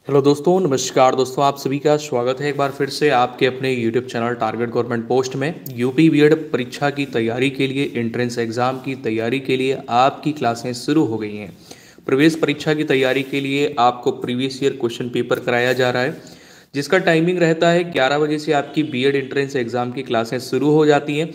Hello दोस्तों, नमस्कार दोस्तों। आप सभी का स्वागत है एक बार फिर से आपके अपने YouTube channel target government post में। यूपी बीएड परीक्षा की तैयारी के लिए, एंट्रेंस एग्ज़ाम की तैयारी के लिए आपकी क्लासें शुरू हो गई हैं। प्रवेश परीक्षा की तैयारी के लिए आपको प्रीवियस ईयर क्वेश्चन पेपर कराया जा रहा है, जिसका टाइमिंग रहता है 11 बजे से आपकी बीएड एंट्रेंस एग्ज़ाम की क्लासें शुरू हो जाती हैं।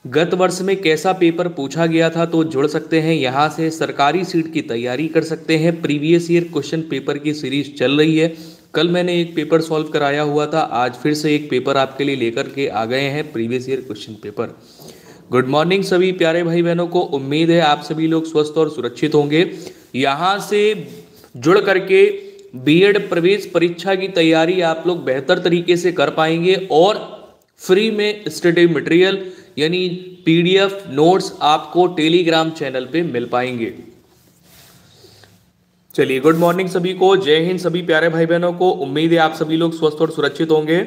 गत वर्ष में कैसा पेपर पूछा गया था तो जुड़ सकते हैं, यहाँ से सरकारी सीट की तैयारी कर सकते हैं। प्रीवियस ईयर क्वेश्चन पेपर की सीरीज चल रही है। कल मैंने एक पेपर सॉल्व कराया हुआ था, आज फिर से एक पेपर आपके लिए लेकर के आ गए हैं, previous year question paper. Good morning सभी प्यारे भाई बहनों को। उम्मीद है आप सभी लोग स्वस्थ और सुरक्षित होंगे। यहाँ से जुड़ करके बीएड प्रवेश परीक्षा की तैयारी आप लोग बेहतर तरीके से कर पाएंगे और फ्री में स्टडी मटेरियल यानी पीडीएफ नोट्स आपको टेलीग्राम चैनल पे मिल पाएंगे। चलिए, गुड मॉर्निंग सभी को, जय हिंद सभी प्यारे भाई बहनों को। उम्मीद है आप सभी लोग स्वस्थ और सुरक्षित होंगे।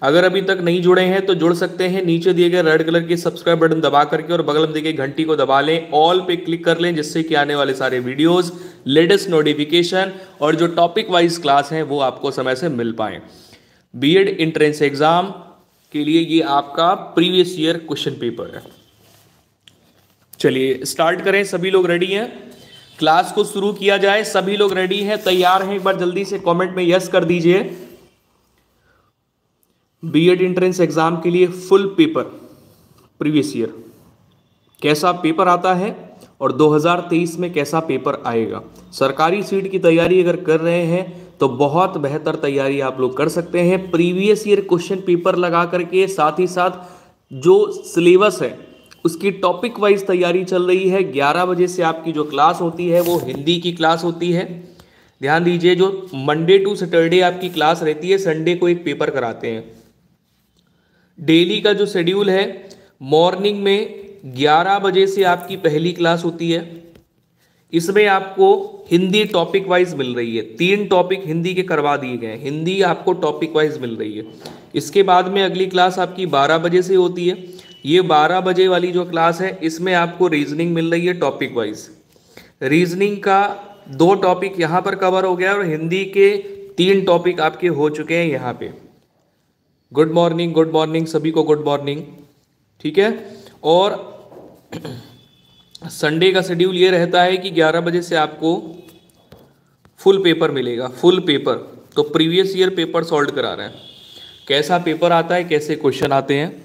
अगर अभी तक नहीं जुड़े हैं तो जुड़ सकते हैं, नीचे दिए गए रेड कलर की सब्सक्राइब बटन दबा करके और बगल में दिए गए घंटी को दबा लें, ऑल पे क्लिक कर लें, जिससे कि आने वाले सारे वीडियोस, लेटेस्ट नोटिफिकेशन और जो टॉपिक वाइज क्लास हैं वो आपको समय से मिल पाए। बीएड एंट्रेंस एग्जाम के लिए ये आपका प्रीवियस ईयर क्वेश्चन पेपर है। चलिए स्टार्ट करें, सभी लोग रेडी हैं? क्लास को शुरू किया जाए। सभी लोग रेडी हैं, तैयार हैं? एक बार जल्दी से कमेंट में यस कर दीजिए। बीएड एंट्रेंस एग्जाम के लिए फुल पेपर प्रीवियस ईयर कैसा पेपर आता है और 2023 में कैसा पेपर आएगा। सरकारी सीट की तैयारी अगर कर रहे हैं तो बहुत बेहतर तैयारी आप लोग कर सकते हैं। प्रीवियस ईयर क्वेश्चन पेपर लगा करके साथ ही साथ जो सिलेबस है उसकी टॉपिक वाइज तैयारी चल रही है। 11 बजे से आपकी जो क्लास होती है वो हिंदी की क्लास होती है। ध्यान दीजिए, जो मंडे टू सैटरडे आपकी क्लास रहती है, संडे को एक पेपर कराते हैं। डेली का जो शेड्यूल है, मॉर्निंग में 11 बजे से आपकी पहली क्लास होती है। इसमें आपको हिंदी टॉपिक वाइज मिल रही है, 3 टॉपिक हिंदी के करवा दिए गए हैं, हिंदी आपको टॉपिक वाइज मिल रही है। इसके बाद में अगली क्लास आपकी 12 बजे से होती है। ये 12 बजे वाली जो क्लास है इसमें आपको रीजनिंग मिल रही है टॉपिक वाइज। रीजनिंग का 2 टॉपिक यहाँ पर कवर हो गया और हिंदी के 3 टॉपिक आपके हो चुके हैं यहाँ पे। गुड मॉर्निंग सभी को, गुड मॉर्निंग। ठीक है, और संडे का शेड्यूल ये रहता है कि 11 बजे से आपको फुल पेपर मिलेगा, फुल पेपर। तो प्रीवियस ईयर पेपर सॉल्व करा रहे हैं, कैसा पेपर आता है, कैसे क्वेश्चन आते हैं।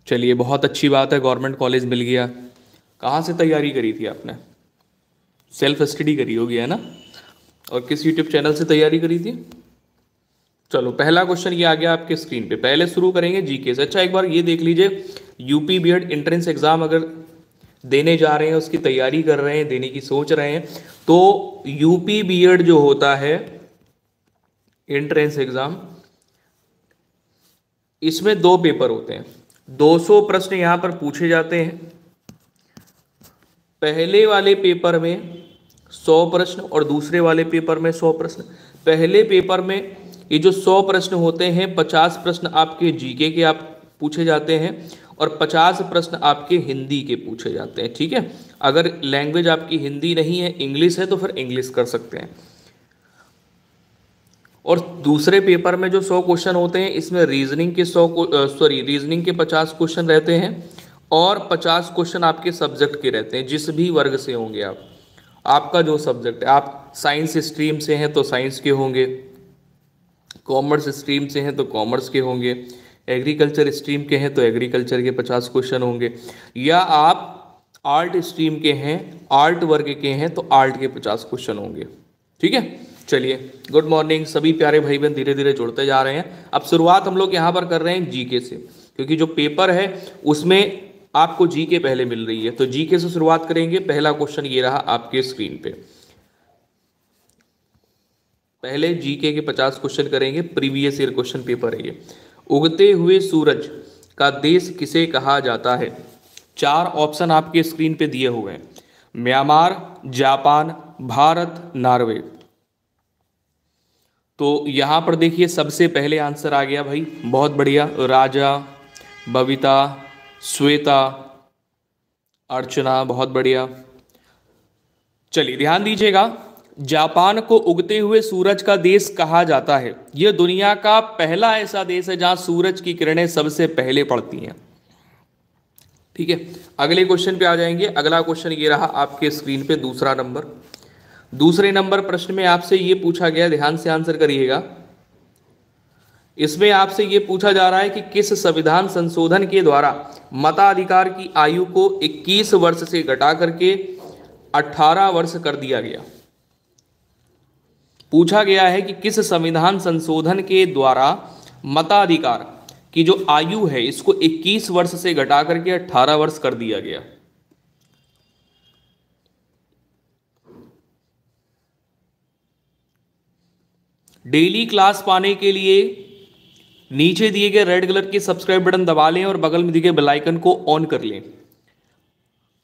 चलिए, बहुत अच्छी बात है, गवर्नमेंट कॉलेज मिल गया। कहाँ से तैयारी करी थी आपने? सेल्फ स्टडी करी होगी, है ना? और किस यूट्यूब चैनल से तैयारी करी थी? चलो, पहला क्वेश्चन ये आ गया आपके स्क्रीन पे। पहले शुरू करेंगे जीके से। अच्छा, एक बार ये देख लीजिए, यूपी बीएड एंट्रेंस एग्जाम अगर देने जा रहे हैं, उसकी तैयारी कर रहे हैं, देने की सोच रहे हैं, तो यूपी बीएड जो होता है एंट्रेंस एग्जाम, इसमें 2 पेपर होते हैं। 200 प्रश्न यहां पर पूछे जाते हैं। पहले वाले पेपर में 100 प्रश्न और दूसरे वाले पेपर में 100 प्रश्न। पहले पेपर में ये जो 100 प्रश्न होते हैं, 50 प्रश्न आपके जीके के आप पूछे जाते हैं और 50 प्रश्न आपके हिंदी के पूछे जाते हैं। ठीक है, अगर लैंग्वेज आपकी हिंदी नहीं है, इंग्लिश है, तो फिर इंग्लिश कर सकते हैं। और दूसरे पेपर में जो 100 क्वेश्चन होते हैं, इसमें रीजनिंग के रीजनिंग के 50 क्वेश्चन रहते हैं और 50 क्वेश्चन आपके सब्जेक्ट के रहते हैं, जिस भी वर्ग से होंगे आप। आपका जो सब्जेक्ट है, आप साइंस स्ट्रीम से हैं तो साइंस के होंगे, कॉमर्स स्ट्रीम से हैं तो कॉमर्स के होंगे, एग्रीकल्चर स्ट्रीम के हैं तो एग्रीकल्चर के 50 क्वेश्चन होंगे, या आप आर्ट स्ट्रीम के हैं, आर्ट वर्ग के हैं तो आर्ट के 50 क्वेश्चन होंगे। ठीक है, चलिए, गुड मॉर्निंग सभी प्यारे भाई बहन, धीरे धीरे जुड़ते जा रहे हैं। अब शुरुआत हम लोग यहाँ पर कर रहे हैं जीके से, क्योंकि जो पेपर है उसमें आपको जीके पहले मिल रही है, तो जीके से शुरुआत करेंगे। पहला क्वेश्चन ये रहा आपके स्क्रीन पे। पहले जीके के 50 क्वेश्चन करेंगे, प्रीवियस ईयर क्वेश्चन पेपर है ये। उगते हुए सूरज का देश किसे कहा जाता है? 4 ऑप्शन आपके स्क्रीन पे दिए हुए हैं, म्यांमार, जापान, भारत, नॉर्वे। तो यहां पर देखिए, सबसे पहले आंसर आ गया भाई, बहुत बढ़िया। राजा, बबीता, श्वेता, अर्चना, बहुत बढ़िया। चलिए ध्यान दीजिएगा, जापान को उगते हुए सूरज का देश कहा जाता है। यह दुनिया का पहला ऐसा देश है जहां सूरज की किरणें सबसे पहले पड़ती हैं। ठीक है, अगले क्वेश्चन पे आ जाएंगे। अगला क्वेश्चन ये रहा आपके स्क्रीन पे, दूसरा नंबर। दूसरे नंबर प्रश्न में आपसे ये पूछा गया, ध्यान से आंसर करिएगा। इसमें आपसे ये पूछा जा रहा है कि किस संविधान संशोधन के द्वारा मताधिकार की आयु को 21 वर्ष से घटा करके 18 वर्ष कर दिया गया। पूछा गया है कि किस संविधान संशोधन के द्वारा मताधिकार की जो आयु है इसको 21 वर्ष से घटा करके 18 वर्ष कर दिया गया। डेली क्लास पाने के लिए नीचे दिए गए रेड कलर के सब्सक्राइब बटन दबा लें और बगल में दिए गए बेल आइकन को ऑन कर लें।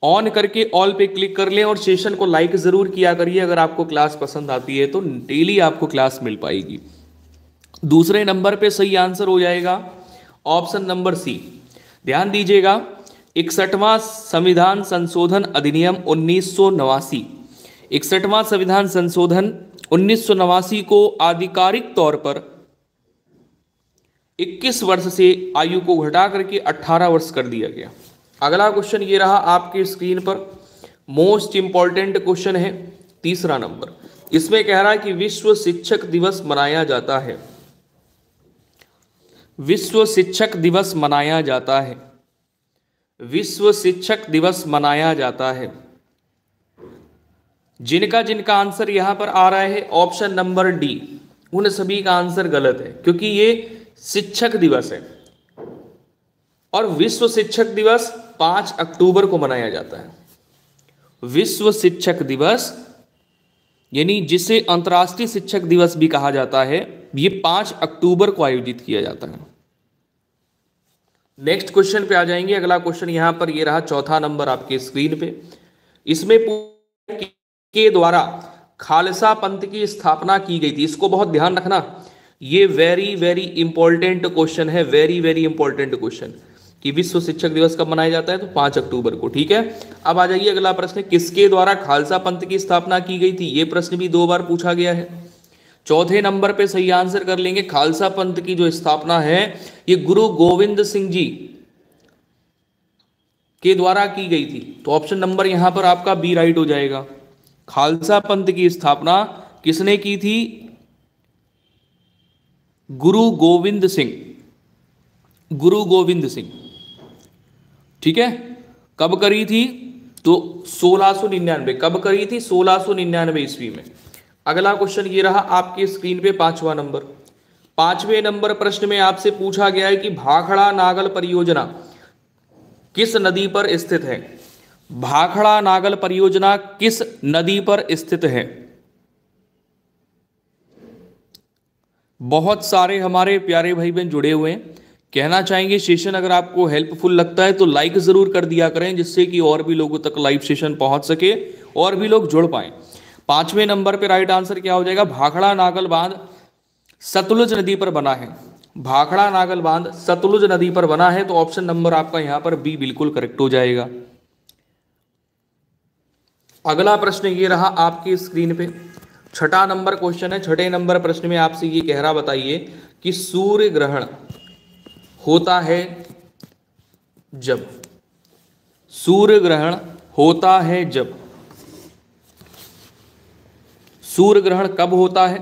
ऑन करके ऑल पे क्लिक कर लें और सेशन को लाइक जरूर किया करिए। अगर आपको क्लास पसंद आती है तो डेली आपको क्लास मिल पाएगी। दूसरे नंबर पे सही आंसर हो जाएगा ऑप्शन नंबर सी। ध्यान दीजिएगा, 61वां संविधान संशोधन अधिनियम 1989, 61वां संविधान संशोधन 1989 को आधिकारिक तौर पर 21 वर्ष से आयु को घटा करके 18 वर्ष कर दिया गया। अगला क्वेश्चन ये रहा आपके स्क्रीन पर, मोस्ट इंपॉर्टेंट क्वेश्चन है, तीसरा नंबर। इसमें कह रहा है कि विश्व शिक्षक दिवस मनाया जाता है। विश्व शिक्षक दिवस मनाया जाता है। विश्व शिक्षक दिवस मनाया जाता है। जिनका जिनका आंसर यहां पर आ रहा है ऑप्शन नंबर डी, उन सभी का आंसर गलत है, क्योंकि ये शिक्षक दिवस है और विश्व शिक्षक दिवस 5 अक्टूबर को मनाया जाता है। विश्व शिक्षक दिवस यानी जिसे अंतर्राष्ट्रीय शिक्षक दिवस भी कहा जाता है, ये 5 अक्टूबर को आयोजित किया जाता है। नेक्स्ट क्वेश्चन पे आ जाएंगे। अगला क्वेश्चन यहां पर ये रहा, चौथा नंबर आपके स्क्रीन पे। इसमें के द्वारा खालसा पंथ की स्थापना की गई थी। इसको बहुत ध्यान रखना, ये वेरी वेरी इंपॉर्टेंट क्वेश्चन है, वेरी वेरी इंपॉर्टेंट क्वेश्चन, कि विश्व शिक्षक दिवस कब मनाया जाता है, तो 5 अक्टूबर को। ठीक है, अब आ जाइए अगला प्रश्न, किसके द्वारा खालसा पंथ की स्थापना की गई थी। ये प्रश्न भी 2 बार पूछा गया है। चौथे नंबर पे सही आंसर कर लेंगे। खालसा पंथ की जो स्थापना है ये गुरु गोविंद सिंह जी के द्वारा की गई थी, तो ऑप्शन नंबर यहां पर आपका बी राइट हो जाएगा। खालसा पंथ की स्थापना किसने की थी, गुरु गोविंद सिंह, गुरु गोविंद सिंह। ठीक है, कब करी थी, तो 1699। कब करी थी, 1699 ईस्वी में। अगला क्वेश्चन ये रहा आपके स्क्रीन पे, 5वां नंबर। 5वें नंबर प्रश्न में आपसे पूछा गया है कि भाखड़ा नागल परियोजना किस नदी पर स्थित है। भाखड़ा नागल परियोजना किस नदी पर स्थित है। बहुत सारे हमारे प्यारे भाई बहन जुड़े हुए हैं। कहना चाहेंगे सेशन अगर आपको हेल्पफुल लगता है तो लाइक जरूर कर दिया करें, जिससे कि और भी लोगों तक लाइव सेशन पहुंच सके और भी लोग जुड़ पाए। 5वें नंबर पे राइट आंसर क्या हो जाएगा, भाखड़ा नागल बांध सतलुज नदी पर बना है। भाखड़ा नागल बांध सतलुज नदी पर बना है, तो ऑप्शन नंबर आपका यहां पर बी बिल्कुल करेक्ट हो जाएगा। अगला प्रश्न ये रहा आपकी स्क्रीन पे, 6ठा नंबर क्वेश्चन है। 6ठे नंबर प्रश्न में आपसे ये कह रहा, बताइए कि सूर्य ग्रहण होता है जब, सूर्य ग्रहण होता है जब, सूर्य ग्रहण कब होता है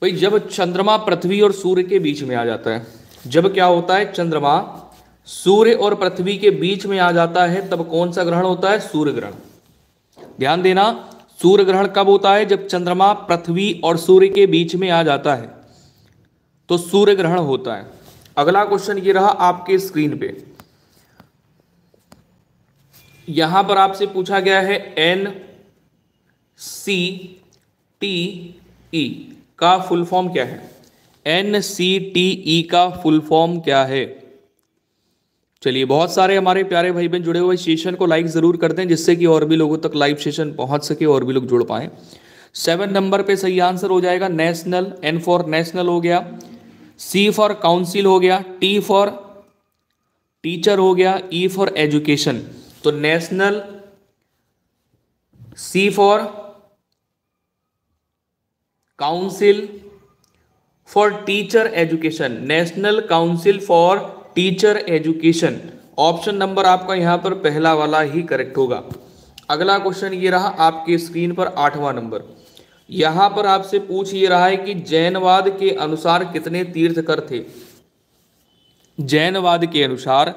भाई, जब चंद्रमा पृथ्वी और सूर्य के बीच में आ जाता है। जब क्या होता है, चंद्रमा सूर्य और पृथ्वी के बीच में आ जाता है, तब कौन सा ग्रहण होता है, सूर्य ग्रहण। ध्यान देना, सूर्य ग्रहण कब होता है, जब चंद्रमा पृथ्वी और सूर्य के बीच में आ जाता है, तो सूर्य ग्रहण होता है। अगला क्वेश्चन ये रहा आपके स्क्रीन पे, यहां पर आपसे पूछा गया है NCTE का फुल फॉर्म क्या है। NCTE का फुल फॉर्म क्या है। चलिए, बहुत सारे हमारे प्यारे भाई बहन जुड़े हुए, सेशन को लाइक जरूर कर दें, जिससे कि और भी लोगों तक लाइव सेशन पहुंच सके और भी लोग जुड़ पाए। 7 नंबर पे सही आंसर हो जाएगा नेशनल। N फॉर नेशनल हो गया, C फॉर काउंसिल हो गया, T फॉर टीचर हो गया, E फॉर एजुकेशन। तो national C for council for teacher education, national council for teacher education. Option number आपका यहां पर पहला वाला ही करेक्ट होगा। अगला क्वेश्चन ये रहा आपके स्क्रीन पर 8वां नंबर। यहां पर आपसे पूछ ये रहा है कि जैनवाद के अनुसार कितने तीर्थकर थे। जैनवाद के अनुसार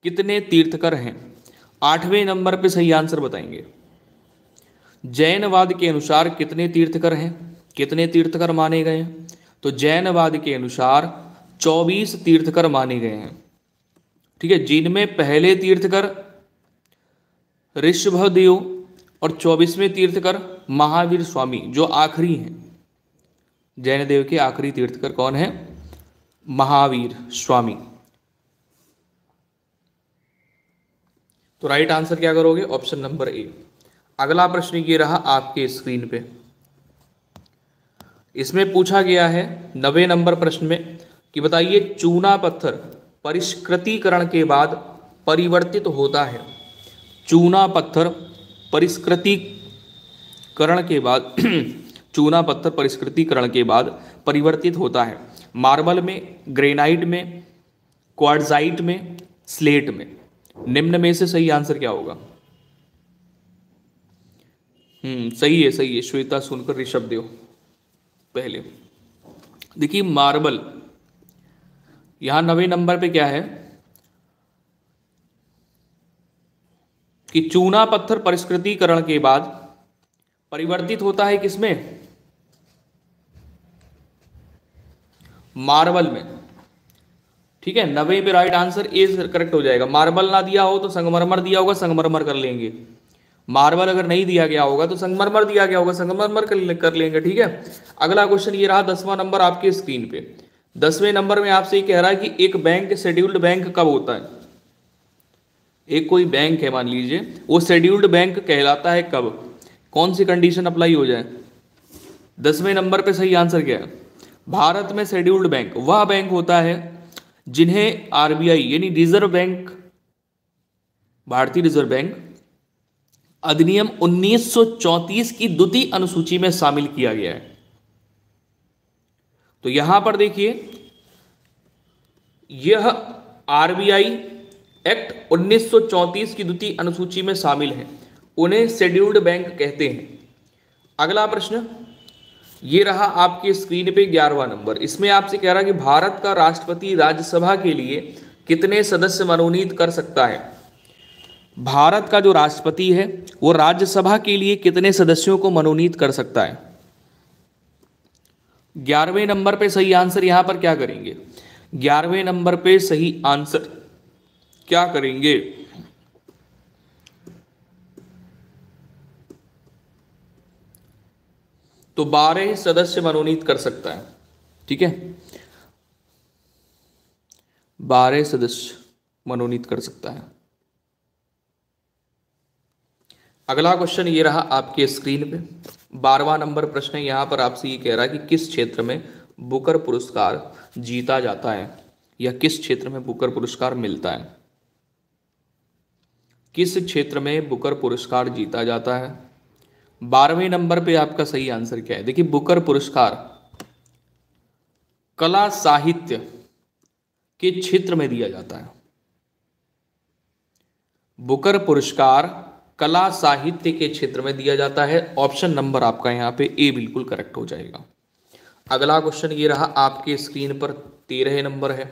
कितने तीर्थकर हैं? 8वें नंबर पे सही आंसर बताएंगे। जैनवाद के अनुसार कितने तीर्थकर हैं, कितने तीर्थकर माने गए हैं? तो जैनवाद के अनुसार 24 तीर्थकर माने गए हैं। ठीक है, जिनमें पहले तीर्थकर ऋषभदेव और 24वें तीर्थकर महावीर स्वामी, जो आखिरी हैं। जैन देव के आखिरी तीर्थकर कौन है? महावीर स्वामी। तो राइट आंसर क्या करोगे? Option number A. अगला प्रश्न ये रहा आपके स्क्रीन पे। इसमें पूछा गया है 90 नंबर प्रश्न में कि बताइए चूना पत्थर परिष्कृतीकरण के बाद परिवर्तित होता है। चूना पत्थर परिष्कृतीकरण के बाद चूना पत्थर परिष्कृतीकरण के बाद परिवर्तित होता है। मार्बल में, ग्रेनाइट में, क्वार्ट्जाइट में, स्लेट में। निम्न में से सही आंसर क्या होगा? सही है, सही है। श्वेता सुनकर ऋषभदेव पहले। देखिए मार्बल, यहां 90 नंबर पे क्या है कि चूना पत्थर परिष्कृतीकरण के बाद परिवर्तित होता है किसमें? मार्बल में। ठीक है, 90 पे राइट आंसर ए करेक्ट हो जाएगा। मार्बल ना दिया हो तो संगमरमर दिया होगा, संगमरमर कर लेंगे। मार्बल अगर नहीं दिया गया होगा तो संगमरमर दिया गया होगा, संगमरमर कर लेंगे। ठीक है, अगला क्वेश्चन ये रहा 10वां नंबर आपके स्क्रीन पे। 10वें नंबर में आपसे ये कह रहा है कि एक बैंक शेड्यूल्ड बैंक कब होता है? एक कोई बैंक है मान लीजिए, वो शेड्यूल्ड बैंक कहलाता है कब? कौन सी कंडीशन अप्लाई हो जाए? 10वें नंबर पे सही आंसर क्या है? भारत में शेड्यूल्ड बैंक वह बैंक होता है जिन्हें आरबीआई यानी रिजर्व बैंक, भारतीय रिजर्व बैंक अधिनियम 1934 की द्वितीय अनुसूची में शामिल किया गया है। तो यहां पर देखिए यह आरबीआई एक्ट 1934 की द्वितीय अनुसूची में शामिल है, उन्हें शेड्यूल्ड बैंक कहते हैं। अगला प्रश्न ये रहा आपके स्क्रीन पे 11वां नंबर। इसमें आपसे कह रहा है कि भारत का राष्ट्रपति राज्यसभा के लिए कितने सदस्य मनोनीत कर सकता है? भारत का जो राष्ट्रपति है वो राज्यसभा के लिए कितने सदस्यों को मनोनीत कर सकता है? 11वें नंबर पे सही आंसर यहां पर क्या करेंगे? 11वें नंबर पे सही आंसर क्या करेंगे? तो 12 सदस्य मनोनीत कर सकता है। ठीक है, 12 सदस्य मनोनीत कर सकता है। अगला क्वेश्चन ये रहा आपके स्क्रीन पे। 12वां नंबर प्रश्न है। यहां पर आपसे ये कह रहा है कि किस क्षेत्र में बुकर पुरस्कार जीता जाता है या किस क्षेत्र में बुकर पुरस्कार मिलता है? किस क्षेत्र में बुकर पुरस्कार जीता जाता है? 12वें नंबर पे आपका सही आंसर क्या है? देखिए बुकर पुरस्कार कला साहित्य के क्षेत्र में दिया जाता है। बुकर पुरस्कार कला साहित्य के क्षेत्र में दिया जाता है। ऑप्शन नंबर आपका यहां पे ए बिल्कुल करेक्ट हो जाएगा। अगला क्वेश्चन ये रहा आपके स्क्रीन पर 13 नंबर है।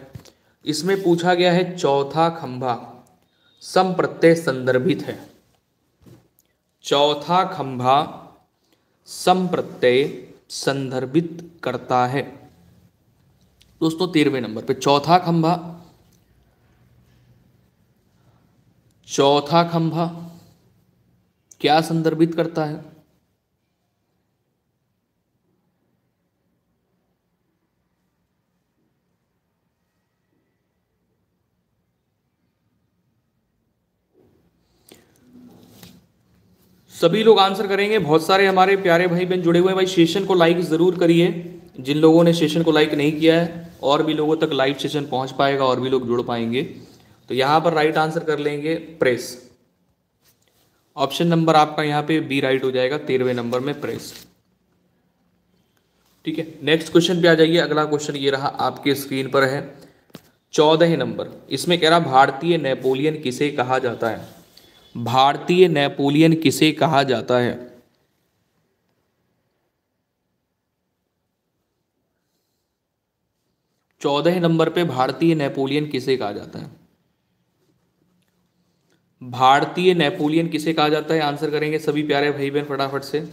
इसमें पूछा गया है चौथा खंभा संप्रत्यय संदर्भित है। चौथा खंभा संप्रत्यय संदर्भित करता है। दोस्तों 13वें नंबर पे चौथा खंभा क्या संदर्भित करता है? सभी लोग आंसर करेंगे। बहुत सारे हमारे प्यारे भाई बहन जुड़े हुए हैं। भाई सेशन को लाइक जरूर करिए। जिन लोगों ने सेशन को लाइक नहीं किया है और भी लोगों तक लाइव सेशन पहुंच पाएगा और भी लोग जुड़ पाएंगे। तो यहां पर राइट आंसर कर लेंगे प्रेस। ऑप्शन नंबर आपका यहाँ पे बी राइट हो जाएगा 13वें नंबर में प्रेस। ठीक है, नेक्स्ट क्वेश्चन पे आ जाइए। अगला क्वेश्चन ये रहा, आपके स्क्रीन पर है 14 नंबर। इसमें कह रहा भारतीय नेपोलियन किसे कहा जाता है? भारतीय नेपोलियन किसे कहा जाता है? चौदह नंबर पे भारतीय नेपोलियन किसे कहा जाता है? भारतीय नेपोलियन किसे कहा जाता है? आंसर करेंगे सभी प्यारे भाई बहन फटाफट से।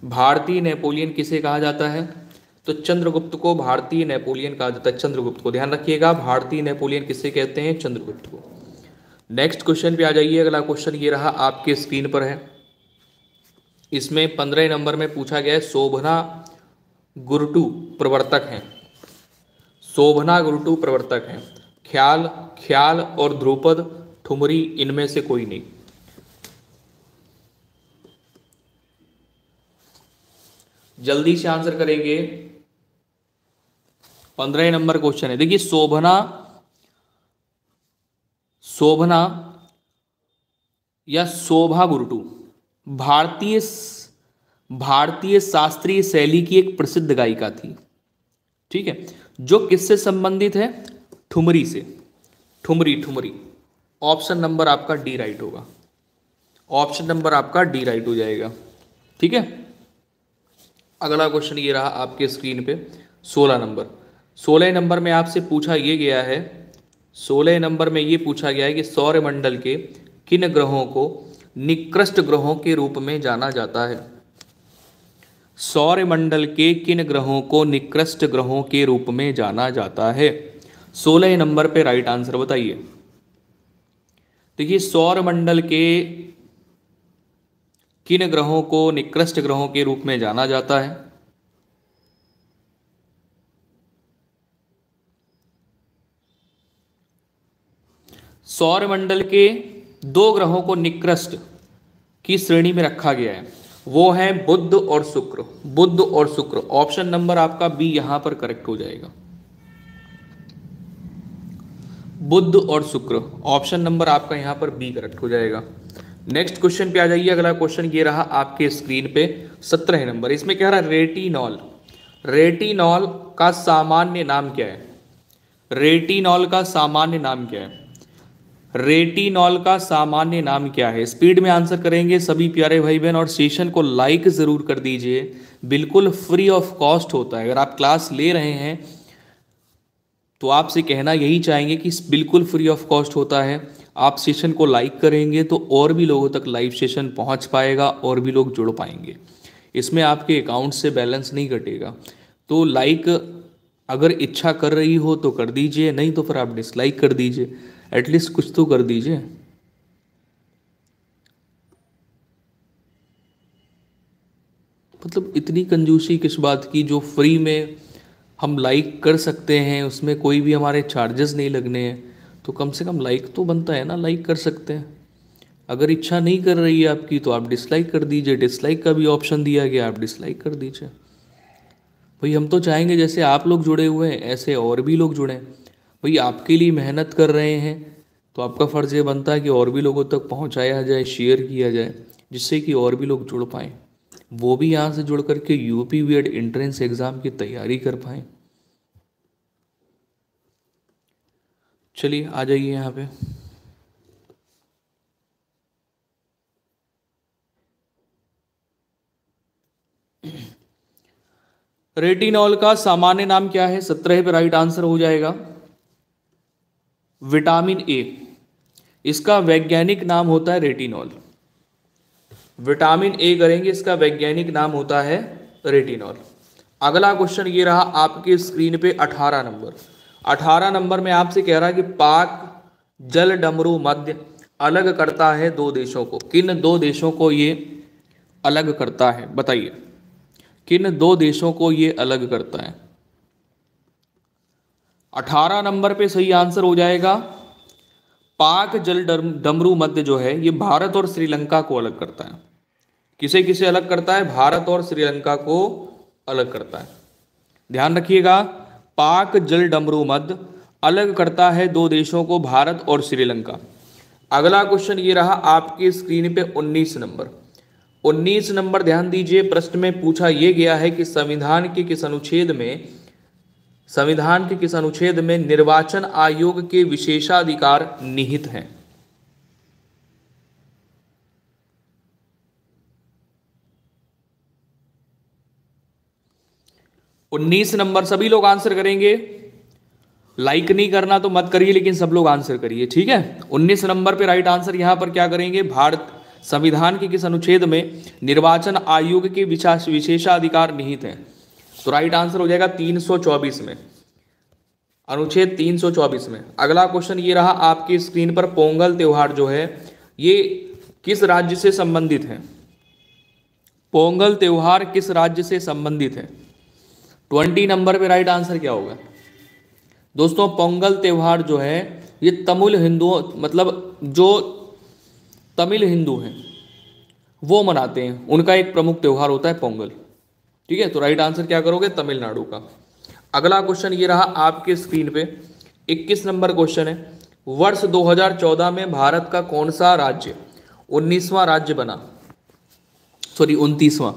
भारतीय नेपोलियन किसे कहा जाता है? तो चंद्रगुप्त को भारतीय नेपोलियन कहा जाता है। चंद्रगुप्त को, ध्यान रखिएगा, भारतीय नेपोलियन किसे कहते हैं? चंद्रगुप्त को। नेक्स्ट क्वेश्चन पे आ जाइए। अगला क्वेश्चन ये रहा, आपके स्क्रीन पर है। इसमें 15 नंबर में पूछा गया है, शोभना गुरुटू प्रवर्तक हैं। शोभना गुरुटू प्रवर्तक हैं। ख्याल, ख्याल और ध्रुपद, ठुमरी, इनमें से कोई नहीं। जल्दी से आंसर करेंगे। 15 नंबर क्वेश्चन है, देखिए शोभना, शोभना या शोभा गुरुटू भारतीय भारतीय शास्त्रीय शैली की एक प्रसिद्ध गायिका थी। ठीक है, जो किससे संबंधित है? ठुमरी से। ठुमरी, ठुमरी। ऑप्शन नंबर आपका डी राइट होगा। ऑप्शन नंबर आपका डी राइट हो जाएगा। ठीक है, अगला क्वेश्चन ये रहा आपके स्क्रीन पे 16 नंबर। 16 नंबर में आपसे पूछा ये गया है, 16 नंबर में ये पूछा गया है कि सौरमंडल के किन ग्रहों को निकृष्ट ग्रहों के रूप में जाना जाता है? सौरमंडल के किन ग्रहों को निकृष्ट ग्रहों के रूप में जाना जाता है? 16 नंबर पे राइट आंसर बताइए। देखिए सौरमंडल के किन ग्रहों को निकृष्ट ग्रहों के रूप में जाना जाता है? सौरमंडल के दो ग्रहों को निकृष्ट की श्रेणी में रखा गया है, वो है बुध और शुक्र। बुध और शुक्र। ऑप्शन नंबर आपका बी यहां पर करेक्ट हो जाएगा। बुध और शुक्र, ऑप्शन नंबर आपका यहां पर बी करेक्ट हो जाएगा। नेक्स्ट क्वेश्चन पे आ जाइए। अगला क्वेश्चन ये रहा आपके स्क्रीन पे 17 नंबर। इसमें कह रहा रेटिनॉल, रेटिनॉल का सामान्य नाम क्या है? रेटिनॉल का सामान्य नाम क्या है? रेटिनॉल का सामान्य नाम क्या है? स्पीड में आंसर करेंगे सभी प्यारे भाई बहन, और सेशन को लाइक जरूर कर दीजिए। बिल्कुल फ्री ऑफ कॉस्ट होता है। अगर आप क्लास ले रहे हैं तो आपसे कहना यही चाहेंगे कि बिल्कुल फ्री ऑफ कॉस्ट होता है। आप सेशन को लाइक करेंगे तो और भी लोगों तक लाइव सेशन पहुंच पाएगा और भी लोग जुड़ पाएंगे। इसमें आपके अकाउंट से बैलेंस नहीं कटेगा। तो लाइक अगर इच्छा कर रही हो तो कर दीजिए, नहीं तो फिर आप डिसलाइक कर दीजिए। एटलीस्ट कुछ तो कर दीजिए। मतलब इतनी कंजूसी किस बात की? जो फ्री में हम लाइक कर सकते हैं, उसमें कोई भी हमारे चार्जेस नहीं लगने हैं, तो कम से कम लाइक तो बनता है ना, लाइक कर सकते हैं। अगर इच्छा नहीं कर रही है आपकी तो आप डिसलाइक कर दीजिए। डिसलाइक का भी ऑप्शन दिया गया, आप डिसलाइक कर दीजिए। भाई हम तो चाहेंगे जैसे आप लोग जुड़े हुए हैं ऐसे और भी लोग जुड़ें। भाई आपके लिए मेहनत कर रहे हैं तो आपका फ़र्ज़ ये बनता है कि और भी लोगों तक पहुंचाया जाए, शेयर किया जाए, जिससे कि और भी लोग जुड़ पाएँ, वो भी यहाँ से जुड़ करके यूपी बीएड एंट्रेंस एग्ज़ाम की तैयारी कर पाएँ। चलिए आ जाइए यहाँ पे। रेटिनॉल का सामान्य नाम क्या है? 17 पे राइट आंसर हो जाएगा विटामिन ए। इसका वैज्ञानिक नाम होता है रेटिनॉल। विटामिन ए करेंगे, इसका वैज्ञानिक नाम होता है रेटिनॉल। अगला क्वेश्चन ये रहा आपके स्क्रीन पे 18 नंबर। 18 नंबर में आपसे कह रहा है कि पाक जल डमरू मध्य अलग करता है दो देशों को। किन दो देशों को ये अलग करता है? बताइए, किन दो देशों को ये अलग करता है? 18 नंबर पे सही आंसर हो जाएगा पाक जल डमरू मध्य जो है ये भारत और श्रीलंका को अलग करता है। किसे किसे अलग करता है? भारत और श्रीलंका को अलग करता है। ध्यान रखिएगा, पाक जल डमरू मध्य अलग करता है दो देशों को, भारत और श्रीलंका। अगला क्वेश्चन ये रहा आपकी स्क्रीन पे 19 नंबर। 19 नंबर ध्यान दीजिए, प्रश्न में पूछा यह गया है कि संविधान के किस अनुच्छेद में निर्वाचन आयोग के विशेषाधिकार निहित हैं। उन्नीस नंबर सभी लोग आंसर करेंगे, लाइक नहीं करना तो मत करिए, लेकिन सब लोग आंसर करिए, ठीक है। 19 नंबर पे राइट आंसर यहां पर क्या करेंगे, भारत संविधान के किस अनुच्छेद में निर्वाचन आयोग के विशेषाधिकार निहित हैं, तो राइट आंसर हो जाएगा 324 में, अनुच्छेद 324 में। अगला क्वेश्चन ये रहा आपकी स्क्रीन पर, पोंगल त्योहार जो है ये किस राज्य से संबंधित है। पोंगल त्योहार किस राज्य से संबंधित है। 20 नंबर पे राइट आंसर क्या होगा दोस्तों, पोंगल त्योहार जो है ये तमिल हिंदुओं, मतलब जो तमिल हिंदू हैं वो मनाते हैं, उनका एक प्रमुख त्योहार होता है पोंगल, ठीक है। तो राइट आंसर क्या करोगे, तमिलनाडु का। अगला क्वेश्चन ये रहा आपके स्क्रीन पे, 21 नंबर क्वेश्चन है, वर्ष 2014 में भारत का कौन सा राज्य 19वां राज्य बना, सॉरी 29वां।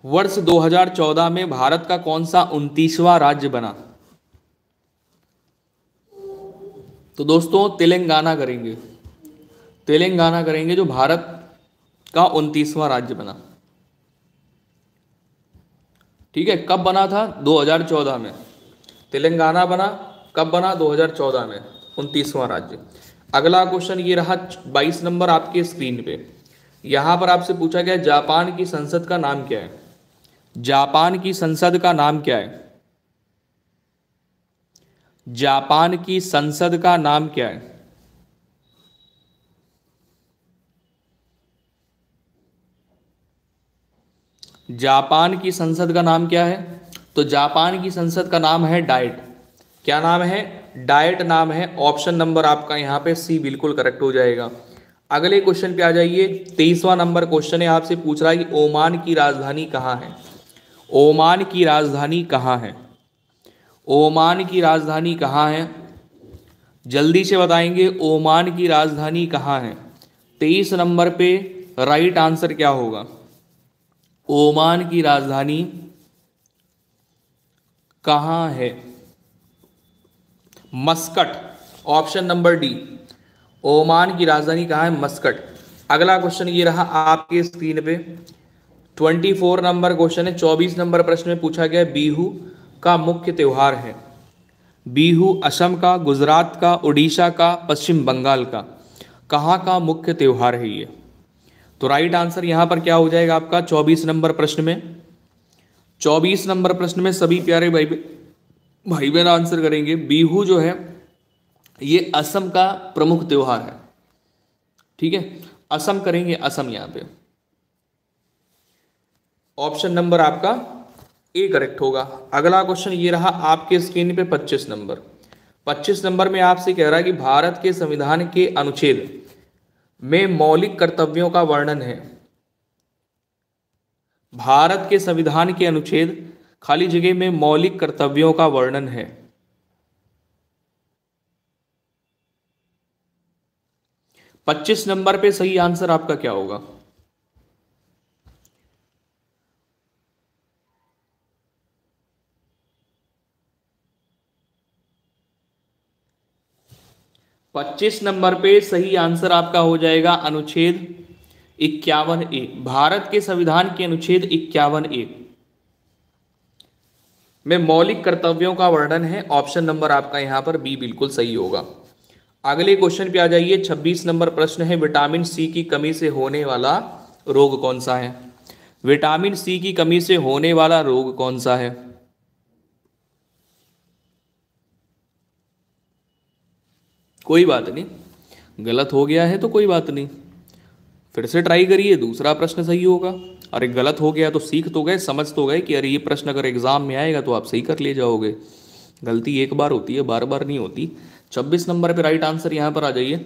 वर्ष 2014 में भारत का कौन सा 29वां राज्य बना, तो दोस्तों तेलंगाना करेंगे, तेलंगाना करेंगे जो भारत का 29वां राज्य बना, ठीक है। कब बना था, 2014 में तेलंगाना बना, कब बना, 2014 में, 29वां राज्य। अगला क्वेश्चन ये रहा 22 नंबर आपके स्क्रीन पे, यहां पर आपसे पूछा गया जापान की संसद का नाम क्या है। जापान की संसद का नाम क्या है, जापान की संसद का नाम क्या है। जापान की संसद का नाम क्या है, तो जापान की संसद का नाम है डाइट। क्या नाम है, डाइट नाम है। ऑप्शन नंबर आपका यहां पे सी बिल्कुल करेक्ट हो जाएगा। अगले क्वेश्चन पे आ जाइए, 23वां नंबर क्वेश्चन है, आपसे पूछ रहा है कि ओमान की राजधानी कहां है। ओमान की राजधानी कहां है, ओमान की राजधानी कहां है, जल्दी से बताएंगे, ओमान की राजधानी कहां है। 23 नंबर पे राइट आंसर क्या होगा, ओमान की राजधानी कहां है, Muscat. Option number D, Oman की राजधानी कहां है, मस्कट। अगला क्वेश्चन ये रहा आपके स्क्रीन पे, 24 नंबर क्वेश्चन है। 24 नंबर प्रश्न में पूछा गया बिहू का मुख्य त्योहार है। बिहू असम का, गुजरात का, उड़ीसा का, पश्चिम बंगाल का, कहाँ का मुख्य त्योहार है ये, तो राइट आंसर यहां पर क्या हो जाएगा आपका 24 नंबर प्रश्न में। 24 नंबर प्रश्न में सभी प्यारे भाई बहन आंसर करेंगे। बिहू जो है ये असम का प्रमुख त्योहार है, ठीक है, असम करेंगे, असम यहां पे। ऑप्शन नंबर आपका ए करेक्ट होगा। अगला क्वेश्चन ये रहा आपके स्क्रीन पे 25 नंबर। 25 नंबर में आपसे कह रहा है कि भारत के संविधान के अनुच्छेद में मौलिक कर्तव्यों का वर्णन है। भारत के संविधान के अनुच्छेद खाली जगह में मौलिक कर्तव्यों का वर्णन है। पच्चीस नंबर पे सही आंसर आपका क्या होगा, 25 नंबर पे सही आंसर आपका हो जाएगा अनुच्छेद 51A। भारत के संविधान के अनुच्छेद 51A में मौलिक कर्तव्यों का वर्णन है। ऑप्शन नंबर आपका यहां पर बी बिल्कुल सही होगा। अगले क्वेश्चन पे आ जाइए, 26 नंबर प्रश्न है, विटामिन सी की कमी से होने वाला रोग कौन सा है। विटामिन सी की कमी से होने वाला रोग कौन सा है। कोई बात नहीं, गलत हो गया है तो कोई बात नहीं, फिर से ट्राई करिए, दूसरा प्रश्न सही होगा। अरे गलत हो गया तो सीख तो गए, समझ तो गए कि अरे ये प्रश्न अगर एग्जाम में आएगा तो आप सही कर ले जाओगे। गलती एक बार होती है, बार बार नहीं होती। 26 नंबर पे राइट आंसर यहाँ पर आ जाइए,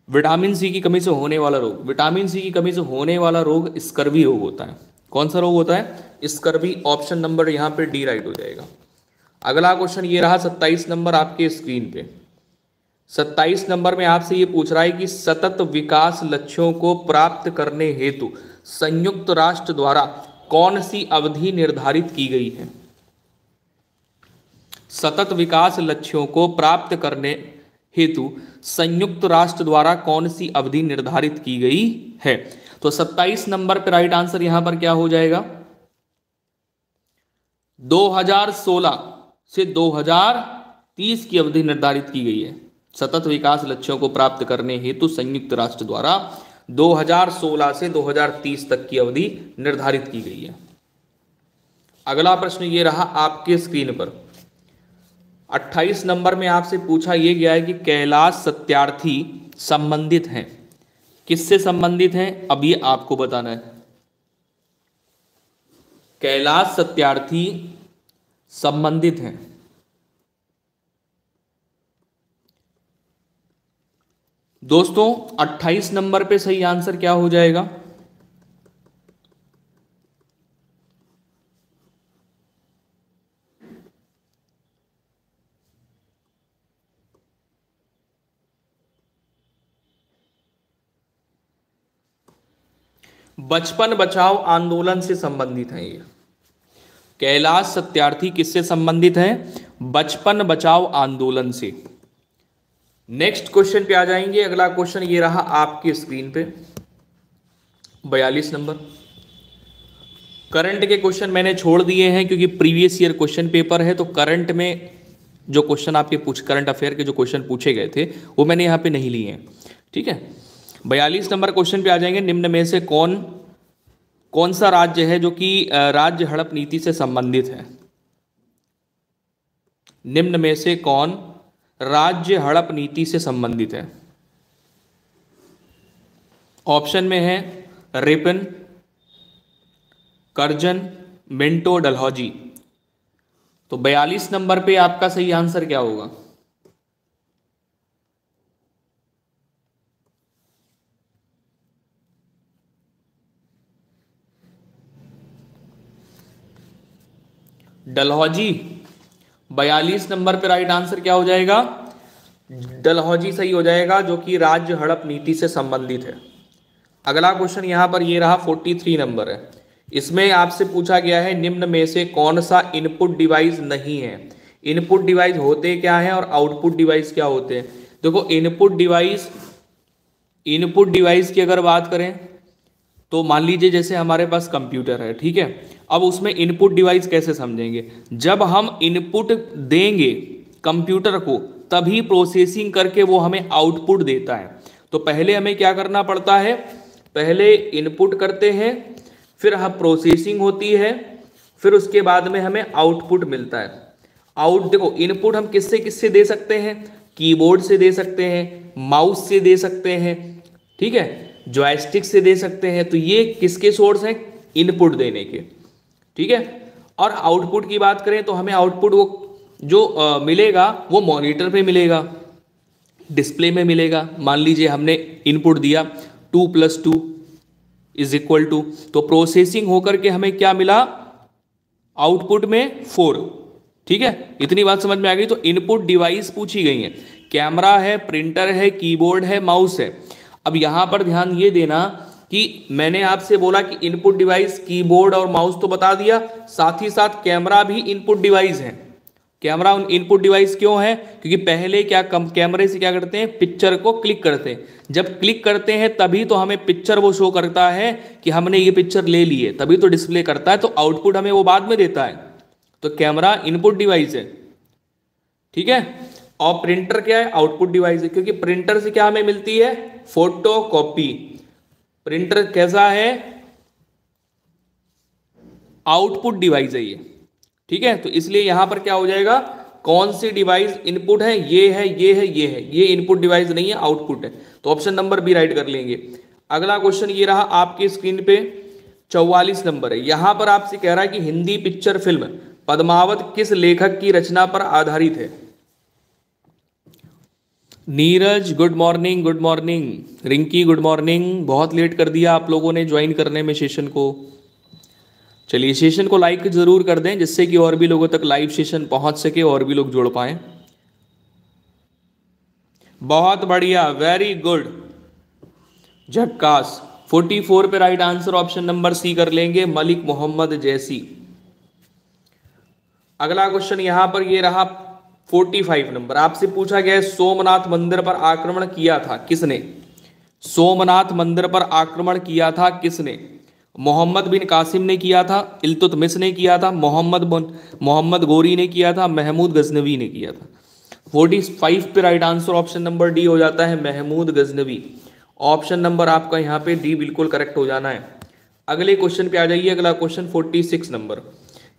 विटामिन सी की कमी से होने वाला रोग। विटामिन सी की कमी से होने वाला रोग स्कर्वी रोग होता है। कौन सा रोग होता है, स्कर्वी। ऑप्शन नंबर यहाँ पे डी राइट हो जाएगा। अगला क्वेश्चन ये रहा 27 नंबर आपके स्क्रीन पे। 27 नंबर में आपसे ये पूछ रहा है कि सतत विकास लक्ष्यों को प्राप्त करने हेतु संयुक्त राष्ट्र द्वारा कौन सी अवधि निर्धारित की गई है। सतत विकास लक्ष्यों को प्राप्त करने हेतु संयुक्त राष्ट्र द्वारा कौन सी अवधि निर्धारित की गई है। तो 27 नंबर पर राइट आंसर यहां पर क्या हो जाएगा, 2016 से 2030 की अवधि निर्धारित की गई है। सतत विकास लक्ष्यों को प्राप्त करने हेतु संयुक्त राष्ट्र द्वारा 2016 से 2030 तक की अवधि निर्धारित की गई है। अगला प्रश्न ये रहा आपके स्क्रीन पर। 28 नंबर में आपसे पूछा यह गया है कि कैलाश सत्यार्थी संबंधित हैं, किससे संबंधित हैं, अब ये आपको बताना है। कैलाश सत्यार्थी संबंधित हैं, दोस्तों 28 नंबर पे सही आंसर क्या हो जाएगा, बचपन बचाओ आंदोलन से संबंधित है। ये कैलाश सत्यार्थी किससे संबंधित हैं, बचपन बचाओ आंदोलन से। नेक्स्ट क्वेश्चन पे आ जाएंगे। अगला क्वेश्चन ये रहा आपकी स्क्रीन पे 42 नंबर। करंट के क्वेश्चन मैंने छोड़ दिए हैं क्योंकि प्रीवियस ईयर क्वेश्चन पेपर है, तो करंट में जो क्वेश्चन आपके करंट अफेयर के जो क्वेश्चन पूछे गए थे वो मैंने यहाँ पे नहीं लिए हैं, ठीक है। 42 नंबर क्वेश्चन पे आ जाएंगे। निम्न में से कौन सा राज्य है जो कि राज्य हड़प नीति से संबंधित है। निम्न में से कौन राज्य हड़प नीति से संबंधित है। ऑप्शन में है रिपन, करजन, मिंटो, डलहौजी। तो 42 नंबर पे आपका सही आंसर क्या होगा, डलहौजी। 42 नंबर पे राइट आंसर क्या हो जाएगा, डलहौजी सही हो जाएगा, जो कि राज्य हड़प नीति से संबंधित है। अगला क्वेश्चन यहां पर ये रहा 43 नंबर है। इसमें आपसे पूछा गया है निम्न में से कौन सा इनपुट डिवाइस नहीं है। इनपुट डिवाइस होते क्या है और आउटपुट डिवाइस क्या होते हैं। देखो इनपुट डिवाइस की अगर बात करें तो मान लीजिए जैसे हमारे पास कंप्यूटर है, ठीक है। अब उसमें इनपुट डिवाइस कैसे समझेंगे, जब हम इनपुट देंगे कंप्यूटर को तभी प्रोसेसिंग करके वो हमें आउटपुट देता है। तो पहले हमें क्या करना पड़ता है, पहले इनपुट करते हैं, फिर हम प्रोसेसिंग होती है, फिर उसके बाद में हमें आउटपुट मिलता है। देखो इनपुट हम किससे किससे दे सकते हैं, कीबोर्ड से दे सकते हैं, माउस से दे सकते हैं, ठीक है, जॉयस्टिक से दे सकते हैं। तो ये किसके सोर्स हैं, इनपुट देने के, ठीक है। और आउटपुट की बात करें तो हमें आउटपुट वो जो मिलेगा वो मॉनिटर पे मिलेगा, डिस्प्ले में मिलेगा। मान लीजिए हमने इनपुट दिया 2 + 2 = 2, तो प्रोसेसिंग होकर के हमें क्या मिला, आउटपुट में 4, ठीक है। इतनी बात समझ में आ गई। तो इनपुट डिवाइस पूछी गई है, कैमरा है, प्रिंटर है, कीबोर्ड है, माउस है। अब यहां पर ध्यान ये देना कि मैंने आपसे बोला कि इनपुट डिवाइस कीबोर्ड और माउस तो बता दिया, साथ ही साथ कैमरा भी इनपुट डिवाइस है। कैमरा इनपुट डिवाइस क्यों है, क्योंकि पहले कैमरे से क्या करते हैं, पिक्चर को क्लिक करते हैं। जब क्लिक करते हैं तभी तो हमें पिक्चर वो शो करता है कि हमने ये पिक्चर ले ली है, तभी तो डिस्प्ले करता है। तो आउटपुट हमें वो बाद में देता है। तो कैमरा इनपुट डिवाइस है, ठीक है। और प्रिंटर क्या है, आउटपुट डिवाइस है, क्योंकि प्रिंटर से क्या हमें मिलती है, फोटो कॉपी। प्रिंटर कैसा है, आउटपुट डिवाइस है ये, ठीक है। तो इसलिए यहां पर क्या हो जाएगा, कौन सी डिवाइस इनपुट है, ये है, ये है, ये है, ये इनपुट डिवाइस नहीं है, आउटपुट है। तो ऑप्शन नंबर बी राइट कर लेंगे। अगला क्वेश्चन ये रहा आपके स्क्रीन पे 44 नंबर है। यहां पर आपसे कह रहा है कि हिंदी पिक्चर फिल्म पद्मावत किस लेखक की रचना पर आधारित है। Neeraj good morning, good morning. Rinki good morning. बहुत लेट कर दिया आप लोगों ने ज्वाइन करने में सेशन को। चलिए सेशन को लाइक जरूर कर दें जिससे कि और भी लोगों तक लाइव सेशन पहुंच सके और भी लोग जुड़ पाएं। बहुत बढ़िया, वेरी गुड, झक्कास। 44 पे right answer option number C कर लेंगे, मलिक मोहम्मद जैसी। अगला क्वेश्चन यहां पर ये रहा 45 नंबर, आपसे पूछा गया है सोमनाथ मंदिर पर आक्रमण किया था किसने? सोमनाथ मंदिर पर आक्रमण किया था किसने? मोहम्मद बिन कासिम ने किया था, इल्तुतमिश ने किया था, मोहम्मद गोरी ने किया था, महमूद गजनवी ने किया था। 45 पे right answer option number D हो जाता है, महमूद गजनवी। ऑप्शन नंबर आपका यहाँ पे डी बिल्कुल करेक्ट हो जाना है। अगले क्वेश्चन पे आ जाइए। अगला क्वेश्चन 46 नंबर,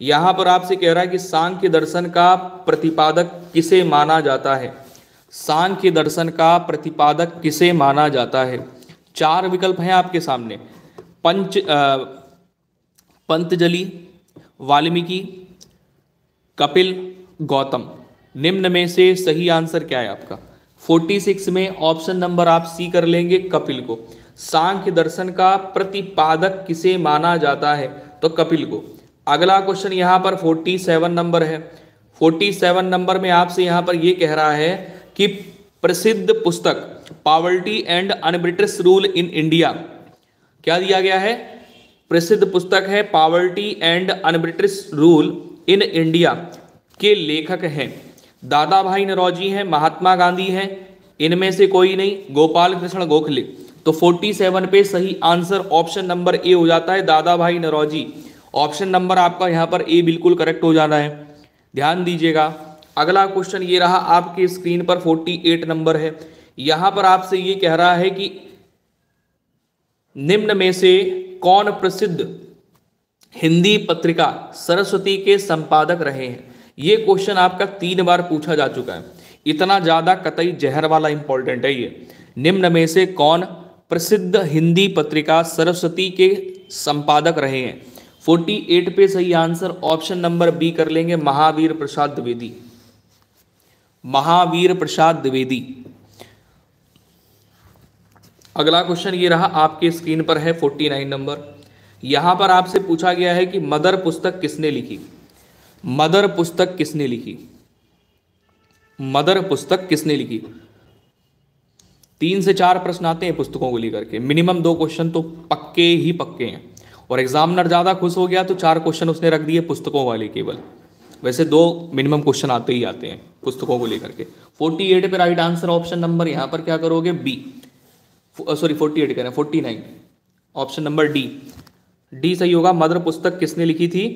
यहां पर आपसे कह रहा है कि सांख्य दर्शन का प्रतिपादक किसे माना जाता है? सांख्य दर्शन का प्रतिपादक किसे माना जाता है? चार विकल्प हैं आपके सामने, पंतजलि, वाल्मीकि, कपिल, गौतम। निम्न में से सही आंसर क्या है आपका? 46 में ऑप्शन नंबर आप सी कर लेंगे, कपिल को। सांख्य दर्शन का प्रतिपादक किसे माना जाता है? तो कपिल को। अगला क्वेश्चन यहां पर 47 नंबर है। 47 नंबर में आपसे यहां पर यह कह रहा है कि प्रसिद्ध पुस्तक poverty and un-British rule in India, क्या दिया गया है? प्रसिद्ध पुस्तक है poverty and un-British rule in India के लेखक हैं दादा भाई नौरोजी हैं, महात्मा गांधी हैं, इनमें से कोई नहीं, गोपाल कृष्ण गोखले। तो 47 पे सही आंसर ऑप्शन नंबर ए हो जाता है, दादा भाई नौरोजी। ऑप्शन नंबर आपका यहाँ पर ए बिल्कुल करेक्ट हो जाना है, ध्यान दीजिएगा। अगला क्वेश्चन ये रहा आपकी स्क्रीन पर 48 नंबर है। यहां पर आपसे ये कह रहा है कि निम्न में से कौन प्रसिद्ध हिंदी पत्रिका सरस्वती के संपादक रहे हैं? ये क्वेश्चन आपका 3 बार पूछा जा चुका है, इतना ज्यादा कतई जहर वाला इंपॉर्टेंट है ये। निम्न में से कौन प्रसिद्ध हिंदी पत्रिका सरस्वती के संपादक रहे हैं? 48 पे सही आंसर ऑप्शन नंबर बी कर लेंगे, महावीर प्रसाद द्विवेदी। महावीर प्रसाद द्विवेदी। अगला क्वेश्चन ये रहा आपके स्क्रीन पर है 49 नंबर। यहां पर आपसे पूछा गया है कि मदर पुस्तक किसने लिखी? मदर पुस्तक किसने लिखी? मदर पुस्तक किसने लिखी? 3 से 4 प्रश्न आते हैं पुस्तकों को लेकर के, मिनिमम 2 क्वेश्चन तो पक्के ही पक्के हैं। और एग्जामिनर ज्यादा खुश हो गया तो 4 क्वेश्चन उसने रख दिए पुस्तकों वाले केवल, वैसे 2 मिनिमम क्वेश्चन आते ही आते हैं पुस्तकों को लेकर के। 48 पे राइट आंसर ऑप्शन नंबर यहां पर क्या करोगे? बी, सॉरी 48 कह रहे हैं, 49, ऑप्शन नंबर डी, डी सही होगा। मदर पुस्तक किसने लिखी थी?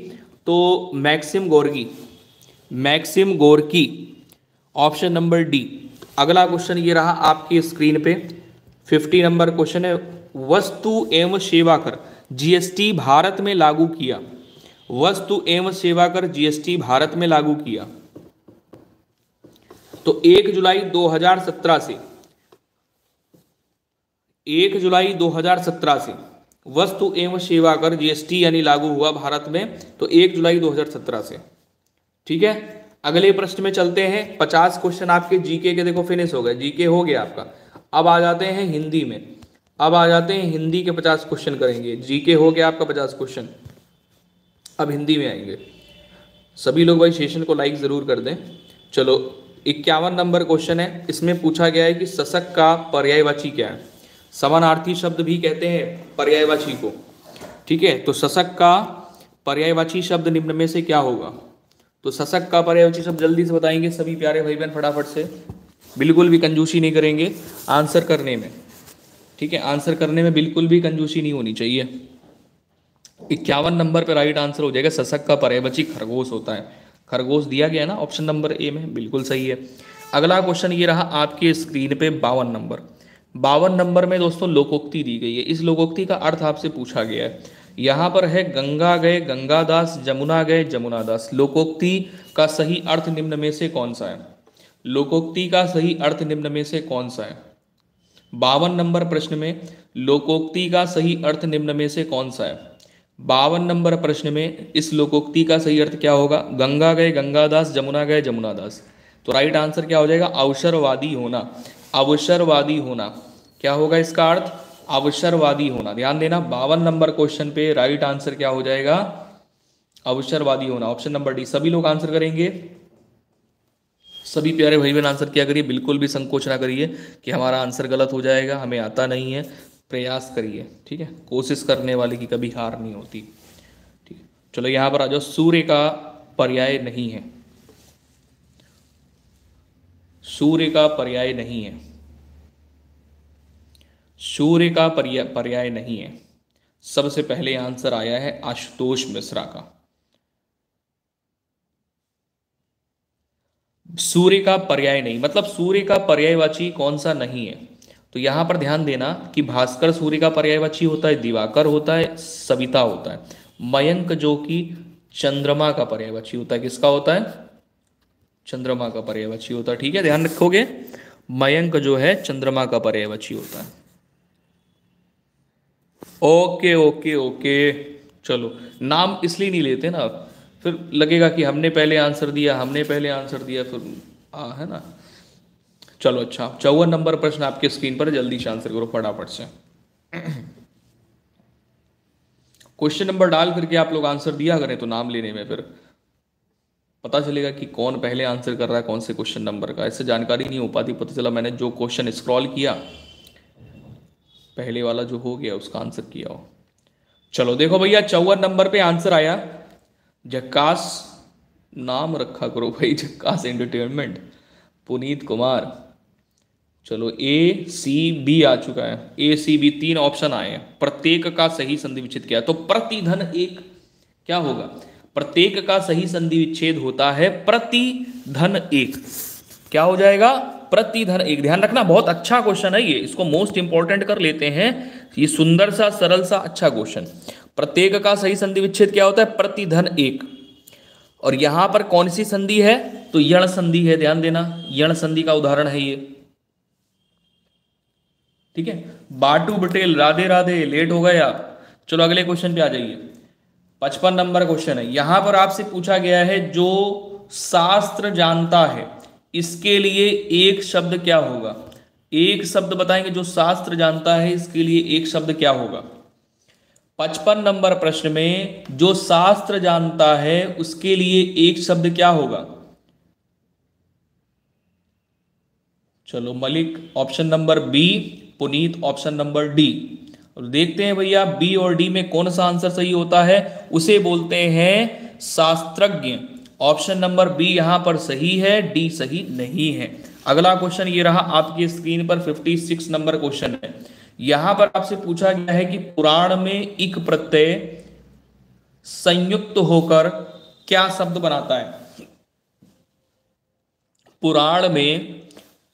तो Maxim Gorky, Maxim Gorky, option number D. अगला क्वेश्चन ये रहा आपकी स्क्रीन पे 50 नंबर क्वेश्चन है, वस्तु एवं सेवा कर जीएसटी भारत में लागू किया। वस्तु एवं सेवा कर जीएसटी भारत में लागू किया तो 1 जुलाई 2017 से, 1 जुलाई 2017 से वस्तु एवं सेवा कर जीएसटी यानी लागू हुआ भारत में, तो 1 जुलाई 2017 से। ठीक है, अगले प्रश्न में चलते हैं। 50 क्वेश्चन आपके जीके के देखो फिनिश हो गए, जीके हो गया आपका। अब आ जाते हैं हिंदी में, अब आ जाते हैं हिंदी के 50 क्वेश्चन करेंगे। जीके हो गया आपका 50 क्वेश्चन, अब हिंदी में आएंगे। सभी लोग भाई सेशन को लाइक जरूर कर दें। चलो 51 नंबर क्वेश्चन है, इसमें पूछा गया है कि शशक का पर्यायवाची क्या है? समानार्थी शब्द भी कहते हैं पर्यायवाची को। ठीक है, तो शशक का पर्यायवाची शब्द निम्न में से क्या होगा? तो शशक का पर्यायवाची शब्द जल्दी से बताएंगे सभी प्यारे भाई बहन फटाफट से, बिल्कुल भी कंजूसी नहीं करेंगे आंसर करने में। ठीक है, आंसर करने में बिल्कुल भी कंजूसी नहीं होनी चाहिए। 51 नंबर पर राइट आंसर हो जाएगा शशक का पर्यायवाची खरगोश होता है। खरगोश दिया गया ना ऑप्शन नंबर ए में, बिल्कुल सही है। अगला क्वेश्चन ये रहा आपके स्क्रीन पे 52 नंबर। 52 नंबर में दोस्तों लोकोक्ति दी गई है। इस लोकोक्ति का अर्थ आपसे पूछा गया है। यहाँ पर है गंगा गए गंगादास, जमुना गए जमुनादास। लोकोक्ति का सही अर्थ निम्न में से कौन सा है? लोकोक्ति का सही अर्थ निम्न में से कौन सा है? 52 नंबर प्रश्न में लोकोक्ति का सही अर्थ निम्न में से कौन सा है? 52 नंबर प्रश्न में इस लोकोक्ति का सही अर्थ क्या होगा? गंगा गए गंगादास, जमुना गए जमुनादास। तो राइट आंसर क्या हो जाएगा? अवसरवादी होना। अवसरवादी होना क्या होगा इसका अर्थ? अवसरवादी होना। ध्यान देना 52 नंबर क्वेश्चन पे राइट आंसर क्या हो जाएगा? अवसरवादी होना, ऑप्शन नंबर डी। सभी लोग आंसर करेंगे, सभी प्यारे भाई बहन आंसर किया करिए, बिल्कुल भी संकोच ना करिए कि हमारा आंसर गलत हो जाएगा, हमें आता नहीं है। प्रयास करिए, ठीक है, कोशिश करने वाले की कभी हार नहीं होती। ठीक है, चलो यहां पर आ जाओ। सूर्य का पर्याय नहीं है, सूर्य का पर्याय नहीं है, सूर्य का पर्याय नहीं है। सबसे पहले आंसर आया है आशुतोष मिश्रा का। सूर्य का पर्याय नहीं मतलब सूर्य का पर्यायवाची कौन सा नहीं है, तो यहां पर ध्यान देना कि भास्कर सूर्य का पर्यायवाची होता है, दिवाकर होता है, सविता होता है। मयंक जो कि चंद्रमा का पर्यायवाची होता है, किसका होता है? चंद्रमा का पर्यायवाची होता है। ठीक है, ध्यान रखोगे, मयंक जो है चंद्रमा का पर्यायवाची होता है। ओके ओके ओके, चलो नाम इसलिए नहीं लेते ना, फिर लगेगा कि हमने पहले आंसर दिया, हमने पहले आंसर दिया, फिर है ना। चलो अच्छा, 54 नंबर प्रश्न आपके स्क्रीन पर, जल्दी से आंसर करो फटाफट से। क्वेश्चन नंबर डाल करके आप लोग आंसर दिया करें, तो नाम लेने में फिर पता चलेगा कि कौन पहले आंसर कर रहा है कौन से क्वेश्चन नंबर का। इससे जानकारी नहीं हो पाती, पता चला मैंने जो क्वेश्चन स्क्रॉल किया पहले वाला जो हो गया उसका आंसर किया हो। चलो देखो भैया, 54 नंबर पे आंसर आया झक्कास, नाम रखा करो भाई झक्कास एंटरटेनमेंट, पुनीत कुमार। चलो ए सी बी आ चुका है, ए सी बी 3 ऑप्शन आए हैं। प्रत्येक का सही संधि विच्छेद क्या है? तो प्रतिधन एक क्या होगा? प्रत्येक का सही संधि विच्छेद होता है प्रतिधन एक। क्या हो जाएगा? प्रतिधन एक। ध्यान रखना, बहुत अच्छा क्वेश्चन है ये, इसको मोस्ट इंपॉर्टेंट कर लेते हैं। ये सुंदर सा सरल सा अच्छा क्वेश्चन। प्रत्येक का सही संधि विच्छेद क्या होता है? प्रतिधन एक। और यहां पर कौन सी संधि है? तो यण संधि है, ध्यान देना, यण संधि का उदाहरण है ये। ठीक है, बाटू बटेल राधे राधे, लेट हो गए आप। चलो अगले क्वेश्चन पे आ जाइए। 55 नंबर क्वेश्चन है। यहां पर आपसे पूछा गया है जो शास्त्र जानता है इसके लिए एक शब्द क्या होगा? एक शब्द बताएंगे, जो शास्त्र जानता है इसके लिए एक शब्द क्या होगा? 55 नंबर प्रश्न में जो शास्त्र जानता है उसके लिए एक शब्द क्या होगा? चलो Malik option number B, Puneet option number D. और देखते हैं भैया बी और डी में कौन सा आंसर सही होता है। उसे बोलते हैं शास्त्रज्ञ। ऑप्शन नंबर बी यहां पर सही है, डी सही नहीं है। अगला क्वेश्चन ये रहा आपकी स्क्रीन पर, 56 नंबर क्वेश्चन है। यहां पर आपसे पूछा गया है कि पुराण में इक प्रत्यय संयुक्त होकर क्या शब्द बनाता है? पुराण में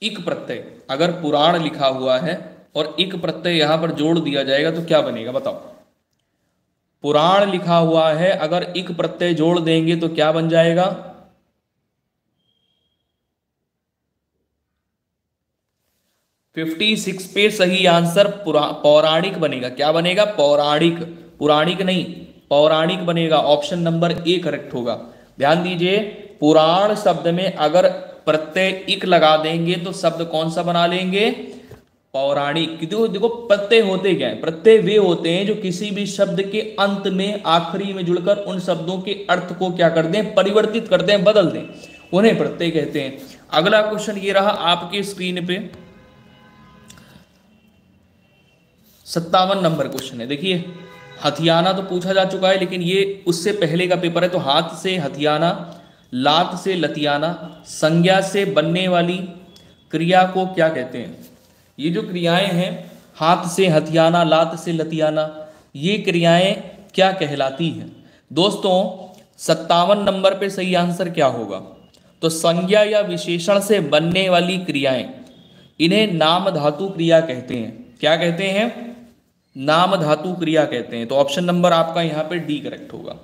इक प्रत्यय, अगर पुराण लिखा हुआ है और इक प्रत्यय यहां पर जोड़ दिया जाएगा तो क्या बनेगा? बताओ। पुराण लिखा हुआ है, अगर इक प्रत्यय जोड़ देंगे तो क्या बन जाएगा? फिफ्टी 56 पे सही आंसर पौराणिक बनेगा। क्या बनेगा? पौराणिक, पुराणिक नहीं, पौराणिक बनेगा। ऑप्शन नंबर ए करेक्ट होगा। ध्यान दीजिए, पुराण शब्द में अगर प्रत्यय इक लगा देंगे तो शब्द कौन सा बना लेंगे? पौराणिक। देखो देखो, प्रत्यय होते क्या है? प्रत्यय वे होते हैं जो किसी भी शब्द के अंत में, आखिरी में जुड़कर उन शब्दों के अर्थ को क्या कर दें? परिवर्तित कर दें, बदल दें, उन्हें प्रत्यय कहते हैं। अगला क्वेश्चन ये रहा आपके स्क्रीन पे, 57 नंबर क्वेश्चन है। देखिए, हथियाना तो पूछा जा चुका है, लेकिन ये उससे पहले का पेपर है। तो हाथ से हथियाना, लात से लतियाना, संज्ञा से बनने वाली क्रिया को क्या कहते हैं? ये जो क्रियाएं हैं, हाथ से हथियाना, लात से लतियाना, ये क्रियाएं क्या कहलाती हैं? दोस्तों 57 नंबर पे सही आंसर क्या होगा? तो संज्ञा या विशेषण से बनने वाली क्रियाएं, इन्हें नाम धातु क्रिया कहते हैं। क्या कहते हैं? नाम धातु क्रिया कहते हैं। तो ऑप्शन नंबर आपका यहां पे डी करेक्ट होगा।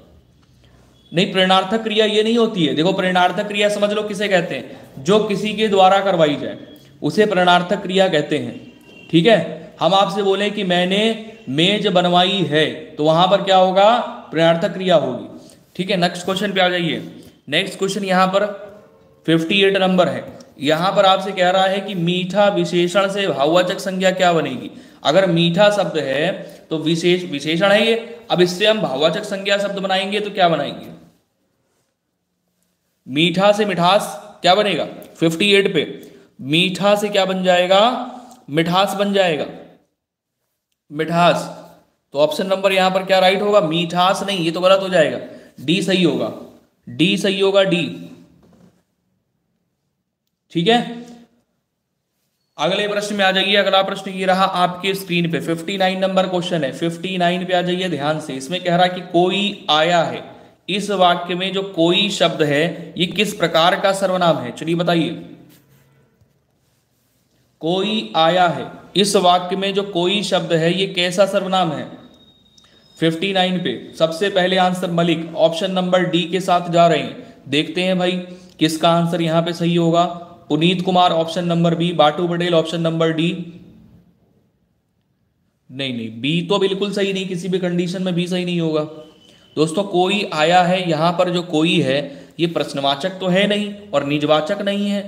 नहीं, प्रेरणार्थक क्रिया ये नहीं होती है। देखो, प्रेरणार्थक क्रिया समझ लो किसे कहते हैं? जो किसी के द्वारा करवाई जाए उसे प्रेरणार्थक क्रिया कहते हैं। ठीक है, हम आपसे बोले कि मैंने मेज बनवाई है, तो वहां पर क्या होगा? प्रेरणार्थक क्रिया होगी। ठीक है, नेक्स्ट क्वेश्चन पे आ जाइए। नेक्स्ट क्वेश्चन यहां पर 58 नंबर है। यहां पर आपसे कह रहा है कि मीठा विशेषण से भाववाचक संज्ञा क्या बनेगी? अगर मीठा शब्द है तो विशेषण है ये। अब इससे हम भाववाचक संज्ञा शब्द बनाएंगे तो क्या बनाएंगे? मीठा से मिठास क्या बनेगा? 58 पे मीठा से क्या बन जाएगा, मिठास बन जाएगा, मिठास। तो ऑप्शन नंबर यहां पर क्या राइट होगा, मीठास नहीं, ये तो गलत हो जाएगा, डी सही होगा, डी सही होगा, डी। ठीक है, अगले प्रश्न में आ जाइए। अगला प्रश्न ये रहा आपके स्क्रीन पे, 59 नंबर क्वेश्चन है। 59 पे आ जाइए ध्यान से। इसमें कह रहा है कि कोई आया है, इस वाक्य में जो कोई शब्द है ये किस प्रकार का सर्वनाम है, चलिए बताइए। कोई आया है, इस वाक्य में जो कोई शब्द है ये कैसा सर्वनाम है। 59 पे सबसे पहले answer Malik, option number D के साथ जा रहे हैं। देखते हैं भाई किसका आंसर यहां पे सही होगा। Puneet Kumar option number B, Batu Patel option number D. नहीं नहीं, बी तो बिल्कुल सही नहीं, किसी भी कंडीशन में बी सही नहीं होगा। दोस्तों कोई आया है, यहां पर जो कोई है ये प्रश्नवाचक तो है नहीं और निजवाचक नहीं है,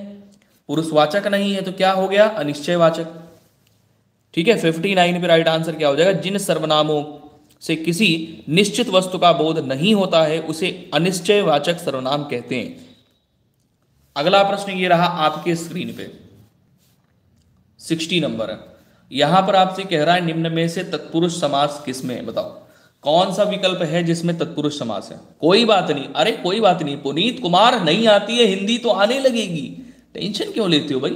पुरुषवाचक नहीं है, तो क्या हो गया, अनिश्चयवाचक। ठीक है, 59 पे राइट आंसर क्या हो जाएगा, जिन सर्वनामों से किसी निश्चित वस्तु का बोध नहीं होता है उसे अनिश्चयवाचक सर्वनाम कहते हैं। अगला प्रश्न ये रहा आपके स्क्रीन पे, 60 नंबर है। यहां पर आपसे कह रहा है निम्न में से तत्पुरुष समास किसमें है, बताओ कौन सा विकल्प है जिसमें तत्पुरुष समास है। कोई बात नहीं, अरे कोई बात नहीं पुनीत कुमार, नहीं आती है हिंदी तो आने लगेगी, टेंशन क्यों लेते हो भाई,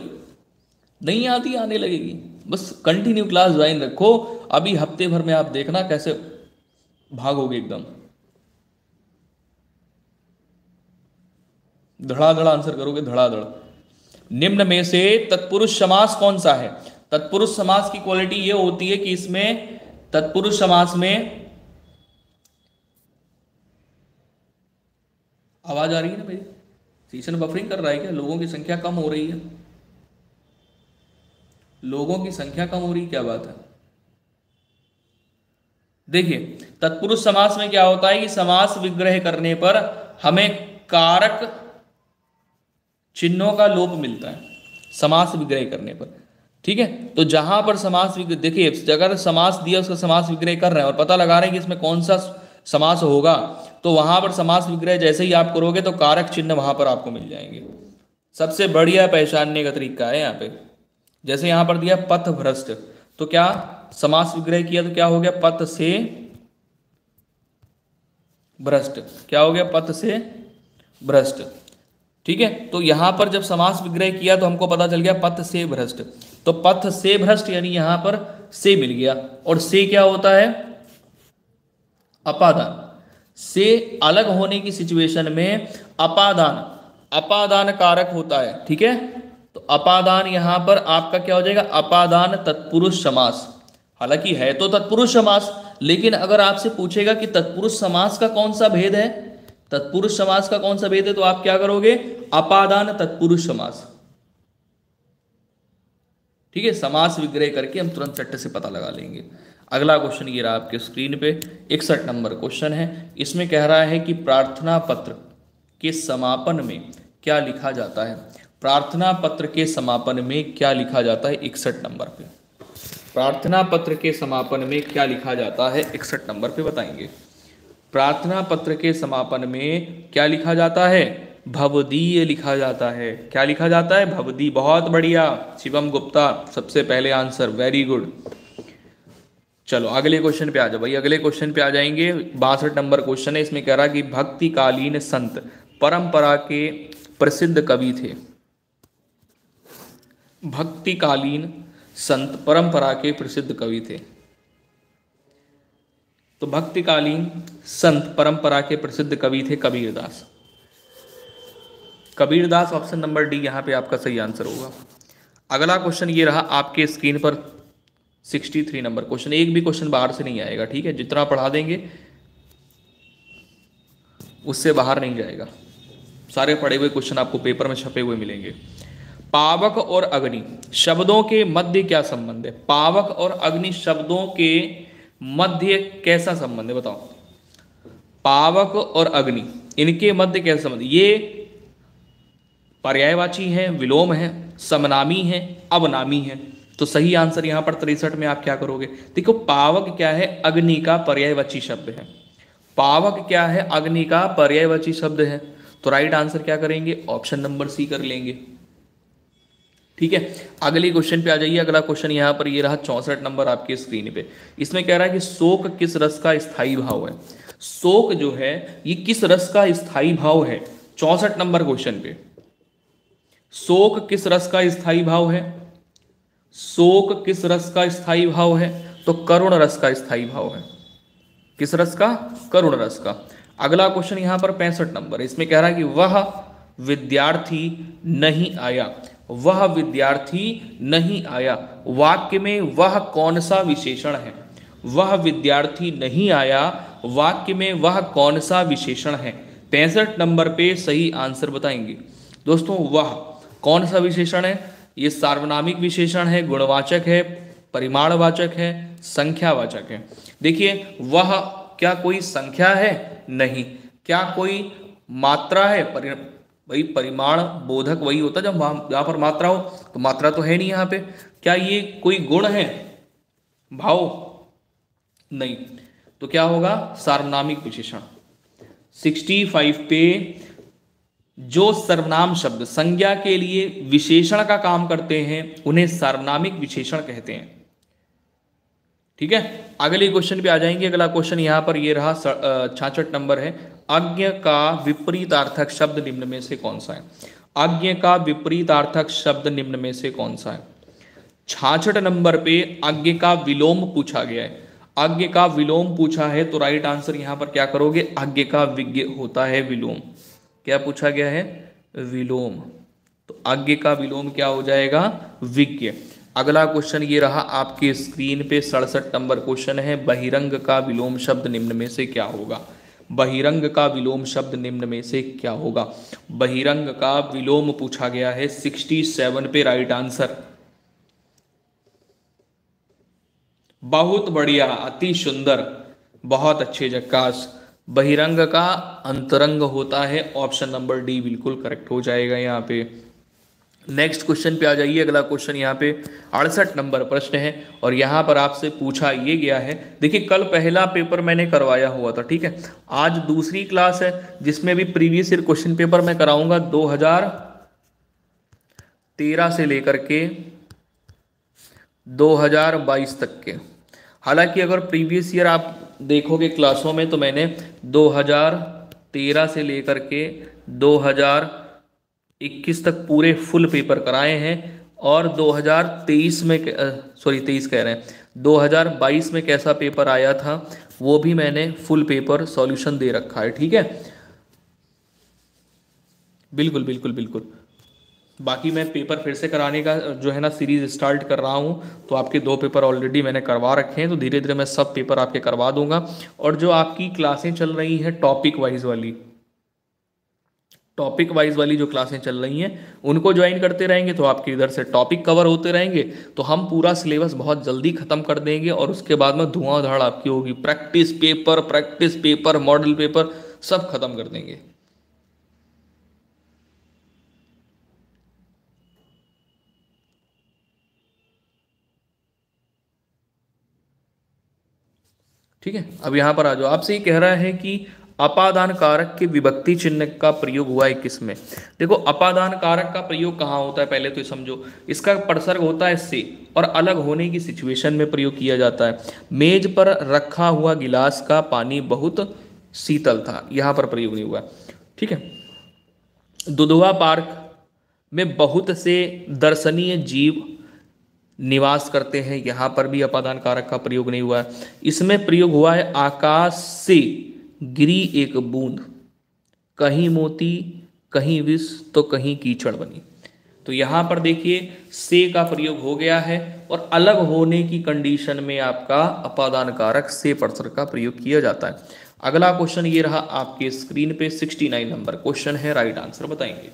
नहीं आती आने लगेगी, बस कंटिन्यू क्लास ज्वाइन रखो। अभी हफ्ते भर में आप देखना कैसे भागोगे एकदम, धड़ाधड़ आंसर करोगे, धड़ाधड़। निम्न में से तत्पुरुष समास कौन सा है। तत्पुरुष समास की क्वालिटी ये होती है कि इसमें तत्पुरुष समास में, आवाज आ रही है ना मेरी, सेशन बफरिंग कर रहा है क्या, लोगों की संख्या कम हो रही है, लोगों की संख्या कम हो रही, क्या बात है। देखिए तत्पुरुष समास में क्या होता है कि समास विग्रह करने पर हमें कारक चिन्हों का लोप मिलता है, समास विग्रह करने पर। ठीक है, तो जहां पर समास विग्रह, देखिए अगर समास दिया उसका समास विग्रह कर रहे हैं और पता लगा रहे हैं कि इसमें कौन सा समास होगा, तो वहां पर समास विग्रह जैसे ही आप करोगे तो कारक चिन्ह वहां पर आपको मिल जाएंगे। सबसे बढ़िया पहचानने का तरीका है यहाँ पे, जैसे यहां पर दिया पथ भ्रष्ट, तो क्या समास विग्रह किया तो क्या हो गया, पथ से भ्रष्ट, क्या हो गया, पथ से भ्रष्ट। ठीक है, तो यहां पर जब समास विग्रह किया तो हमको पता चल गया पथ से भ्रष्ट, तो पथ से भ्रष्ट यानी यहां पर से मिल गया, और से क्या होता है, अपादान। से अलग होने की सिचुएशन में अपादान, अपादान कारक होता है। ठीक है, तो अपादान यहां पर आपका क्या हो जाएगा, अपादान तत्पुरुष समास। हालांकि है तो तत्पुरुष समास, लेकिन अगर आपसे पूछेगा कि तत्पुरुष समास का कौन सा भेद है, तत्पुरुष समास का कौन सा भेद है, तो आप क्या करोगे, अपादान तत्पुरुष समास। ठीक है, समास विग्रह करके हम तुरंत चट्ट से पता लगा लेंगे। अगला क्वेश्चन ये रहा आपके स्क्रीन पे, 61 नंबर क्वेश्चन है। इसमें कह रहा है कि प्रार्थना पत्र के समापन में क्या लिखा जाता है। प्रार्थना पत्र के समापन में क्या लिखा जाता है, 61 नंबर पे। प्रार्थना पत्र के समापन में क्या लिखा जाता है, 61 नंबर पे बताएंगे। प्रार्थना पत्र के समापन में क्या लिखा जाता है, भवदीय लिखा जाता है। क्या लिखा जाता है, भवदीय। बहुत बढ़िया शिवम गुप्ता, सबसे पहले आंसर, वेरी गुड। चलो अगले क्वेश्चन पे आ जाओ भाई, अगले क्वेश्चन पे आ जाएंगे। 62 नंबर क्वेश्चन है। इसमें कह रहा कि भक्तिकालीन संत परंपरा के प्रसिद्ध कवि थे। भक्तिकालीन संत परंपरा के प्रसिद्ध कवि थे। तो भक्तिकालीन संत परंपरा के प्रसिद्ध कवि थे Kabirdas. Kabirdas option number D यहां पे आपका सही आंसर होगा। अगला क्वेश्चन ये रहा आपके स्क्रीन पर, 63 नंबर क्वेश्चन। एक भी क्वेश्चन बाहर से नहीं आएगा, ठीक है, जितना पढ़ा देंगे उससे बाहर नहीं जाएगा। सारे पढ़े हुए क्वेश्चन आपको पेपर में छपे हुए मिलेंगे। पावक और अग्नि शब्दों के मध्य क्या संबंध है। पावक और अग्नि शब्दों के मध्य कैसा संबंध है, बताओ। पावक और अग्नि इनके मध्य कैसा संबंध, ये पर्यायवाची है, विलोम है, समनामी है, अवनामी है। तो सही आंसर यहां पर 63 में आप क्या करोगे, देखो पावक क्या है, अग्नि का पर्यायवाची शब्द है। पावक क्या है, अग्नि का पर्यायवाची शब्द है। तो राइट आंसर क्या करेंगे, ऑप्शन नंबर सी कर लेंगे। ठीक है, अगले क्वेश्चन पे आ जाइए। अगला क्वेश्चन यहाँ पर ये रहा 64 नंबर आपकी स्क्रीन पे। इसमें कह रहा है कि शोक किस रस का स्थायी भाव है। शोक जो है ये किस रस का स्थायी भाव है, 64 नंबर क्वेश्चन पे। शोक किस रस का स्थायी भाव है, शोक किस रस का स्थायी भाव है, तो करुण रस का स्थायी भाव है। किस रस का, करुण रस का। अगला क्वेश्चन यहां पर 65 नंबर, इसमें कह रहा है कि वह विद्यार्थी नहीं आया, वह विद्यार्थी नहीं आया, वाक्य में वह कौन सा विशेषण है। वह विद्यार्थी नहीं आया, वाक्य में वह कौन सा विशेषण है। 65 नंबर पे सही आंसर बताएंगे दोस्तों। वह कौन सा विशेषण है, ये सार्वनामिक विशेषण है, गुणवाचक है, परिमाणवाचक है, संख्यावाचक है। देखिए वह क्या कोई संख्या है, नहीं। क्या कोई मात्रा है, भाई परिमाण बोधक वही होता है जब यहां पर मात्रा हो, तो मात्रा तो है नहीं यहां पे। क्या ये कोई गुण है, भाव, नहीं। तो क्या होगा, सार्वनामिक विशेषण। 65 पे जो सर्वनाम शब्द संज्ञा के लिए विशेषण का काम करते हैं उन्हें सार्वनामिक विशेषण कहते हैं। ठीक है, अगले क्वेश्चन पे आ जाएंगे। अगला क्वेश्चन यहां पर ये रहा 66 नंबर है। अज्ञ का विपरीतार्थक शब्द निम्न में से कौन सा है। अज्ञ का विपरीतार्थक शब्द निम्न में से कौन सा है। 66 नंबर पे अज्ञ का विलोम पूछा गया है। अज्ञ का विलोम पूछा है तो राइट आंसर यहां पर क्या करोगे, अज्ञ का विज्ञ होता है विलोम। क्या पूछा गया है, विलोम। तो अज्ञ का विलोम क्या हो जाएगा, विज्ञ। अगला क्वेश्चन ये रहा आपकी स्क्रीन पे 67 नंबर क्वेश्चन है। बहिरंग का विलोम शब्द निम्न में से क्या होगा। बहिरंग का विलोम शब्द निम्न में से क्या होगा। बहिरंग का विलोम पूछा गया है 67 पे राइट आंसर। बहुत बढ़िया, अति सुंदर, बहुत अच्छे जक्कास। बहिरंग का अंतरंग होता है, ऑप्शन नंबर डी बिल्कुल करेक्ट हो जाएगा यहाँ पे। नेक्स्ट क्वेश्चन पे आ जाइए। अगला क्वेश्चन यहाँ पे 68 नंबर प्रश्न है और यहाँ पर आपसे पूछा ये गया है। देखिए कल पहला पेपर मैंने करवाया हुआ था, ठीक है। आज दूसरी क्लास है जिसमें भी प्रीवियस ईयर क्वेश्चन पेपर मैं कराऊंगा 2013 से लेकर के 2022 तक के। हालांकि अगर प्रीवियस ईयर आप देखोगे क्लासों में तो मैंने 2013 से लेकर के 2021 तक पूरे फुल पेपर कराए हैं और 2023 में 23 कह रहे हैं 2022 में कैसा पेपर आया था वो भी मैंने फुल पेपर सॉल्यूशन दे रखा है, ठीक है। बिल्कुल बिल्कुल बिल्कुल। बाकी मैं पेपर फिर से कराने का जो है ना सीरीज स्टार्ट कर रहा हूँ, तो आपके 2 पेपर ऑलरेडी मैंने करवा रखे हैं, तो धीरे धीरे मैं सब पेपर आपके करवा दूंगा। और जो आपकी क्लासें चल रही हैं टॉपिक वाइज वाली जो क्लासें चल रही हैं उनको ज्वाइन करते रहेंगे तो आपके इधर से टॉपिक कवर होते रहेंगे, तो हम पूरा सिलेबस बहुत जल्दी खत्म कर देंगे और उसके बाद में धुआंधाड़ आपकी होगी। प्रैक्टिस पेपर मॉडल पेपर सब खत्म कर देंगे। ठीक है, अब यहां पर आ जाओ। आपसे ये कह रहा है कि अपादान कारक के विभक्ति चिन्ह का प्रयोग हुआ है किसमें। देखो अपादान कारक का प्रयोग कहाँ होता है पहले तो ये समझो। इसका प्रसर्ग होता है से और अलग होने की सिचुएशन में प्रयोग किया जाता है। मेज पर रखा हुआ गिलास का पानी बहुत शीतल था, यहां पर प्रयोग नहीं हुआ, ठीक है। दुधवा पार्क में बहुत से दर्शनीय जीव निवास करते हैं, यहां पर भी अपादान कारक का प्रयोग नहीं हुआ है। इसमें प्रयोग हुआ है आकाश से गिरी एक बूंद, कहीं मोती कहीं विष तो कहीं कीचड़ बनी। तो यहां पर देखिए से का प्रयोग हो गया है और अलग होने की कंडीशन में आपका अपादान कारक से प्रसर्ग का प्रयोग किया जाता है। अगला क्वेश्चन ये रहा आपके स्क्रीन पे 69 नंबर क्वेश्चन है, राइट आंसर बताएंगे।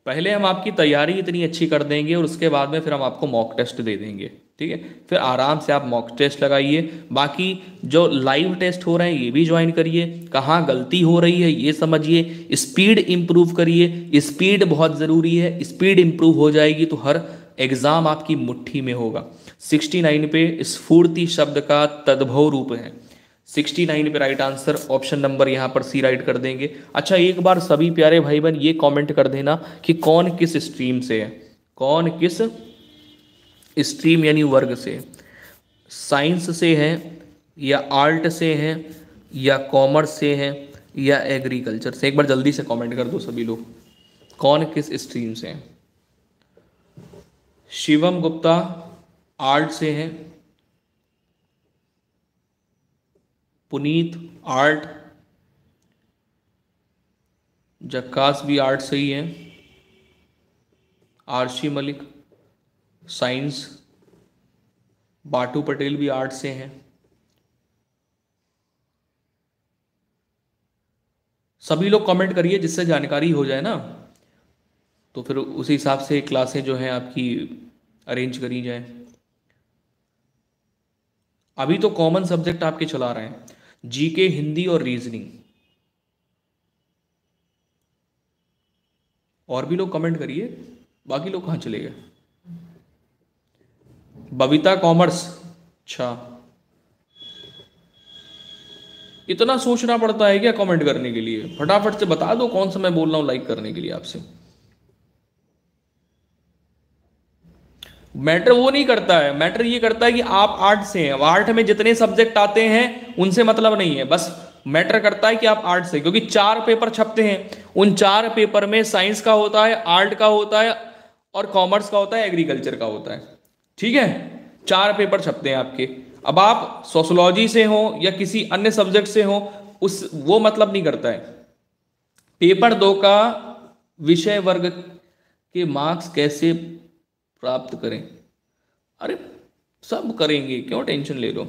पहले हम आपकी तैयारी इतनी अच्छी कर देंगे और उसके बाद में फिर हम आपको मॉक टेस्ट दे देंगे, ठीक है। फिर आराम से आप मॉक टेस्ट लगाइए। बाकी जो लाइव टेस्ट हो रहे हैं ये भी ज्वाइन करिए, कहाँ गलती हो रही है ये समझिए, स्पीड इंप्रूव करिए। स्पीड बहुत ज़रूरी है, स्पीड इंप्रूव हो जाएगी तो हर एग्जाम आपकी मुट्ठी में होगा। 69 पे स्फूर्ति शब्द का तद्भव रूप है। 69 पे राइट आंसर, ऑप्शन नंबर यहाँ पर सी राइट कर देंगे। अच्छा, एक बार सभी प्यारे भाई बहन ये कमेंट कर देना कि कौन किस स्ट्रीम से है, कौन किस स्ट्रीम यानी वर्ग से, साइंस से है या आर्ट से है या कॉमर्स से है या एग्रीकल्चर से। एक बार जल्दी से कमेंट कर दो सभी लोग, कौन किस स्ट्रीम से है। शिवम गुप्ता आर्ट से है, पुनीत आर्ट, जक्कास भी आर्ट से ही है, आरशी मलिक साइंस, बाटू पटेल भी आर्ट से हैं। सभी लोग कमेंट करिए जिससे जानकारी हो जाए ना, तो फिर उसी हिसाब से क्लासें जो हैं आपकी अरेंज करी जाए। अभी तो कॉमन सब्जेक्ट आपके चला रहे हैं, जीके, हिंदी और रीजनिंग। और भी लोग कमेंट करिए, बाकी लोग कहाँ चले गए। बबीता कॉमर्स, अच्छा इतना सोचना पड़ता है क्या कमेंट करने के लिए? फटाफट से बता दो कौन सा मैं बोल रहा हूं लाइक करने के लिए आपसे। मैटर वो नहीं करता है, मैटर ये करता है कि आप आर्ट से हैं। आर्ट में जितने सब्जेक्ट आते हैं उनसे मतलब नहीं है, बस मैटर करता है कि आप आर्ट से, क्योंकि 4 पेपर छपते हैं, उन 4 पेपर में साइंस का होता है, आर्ट का होता है और कॉमर्स का होता है, एग्रीकल्चर का होता है। ठीक है, 4 पेपर छपते हैं आपके। अब आप सोशोलॉजी से हो या किसी अन्य सब्जेक्ट से हो, उस वो मतलब नहीं करता है। पेपर 2 का विषय वर्ग के मार्क्स कैसे प्राप्त करें? अरे सब करेंगे, क्यों टेंशन ले लो।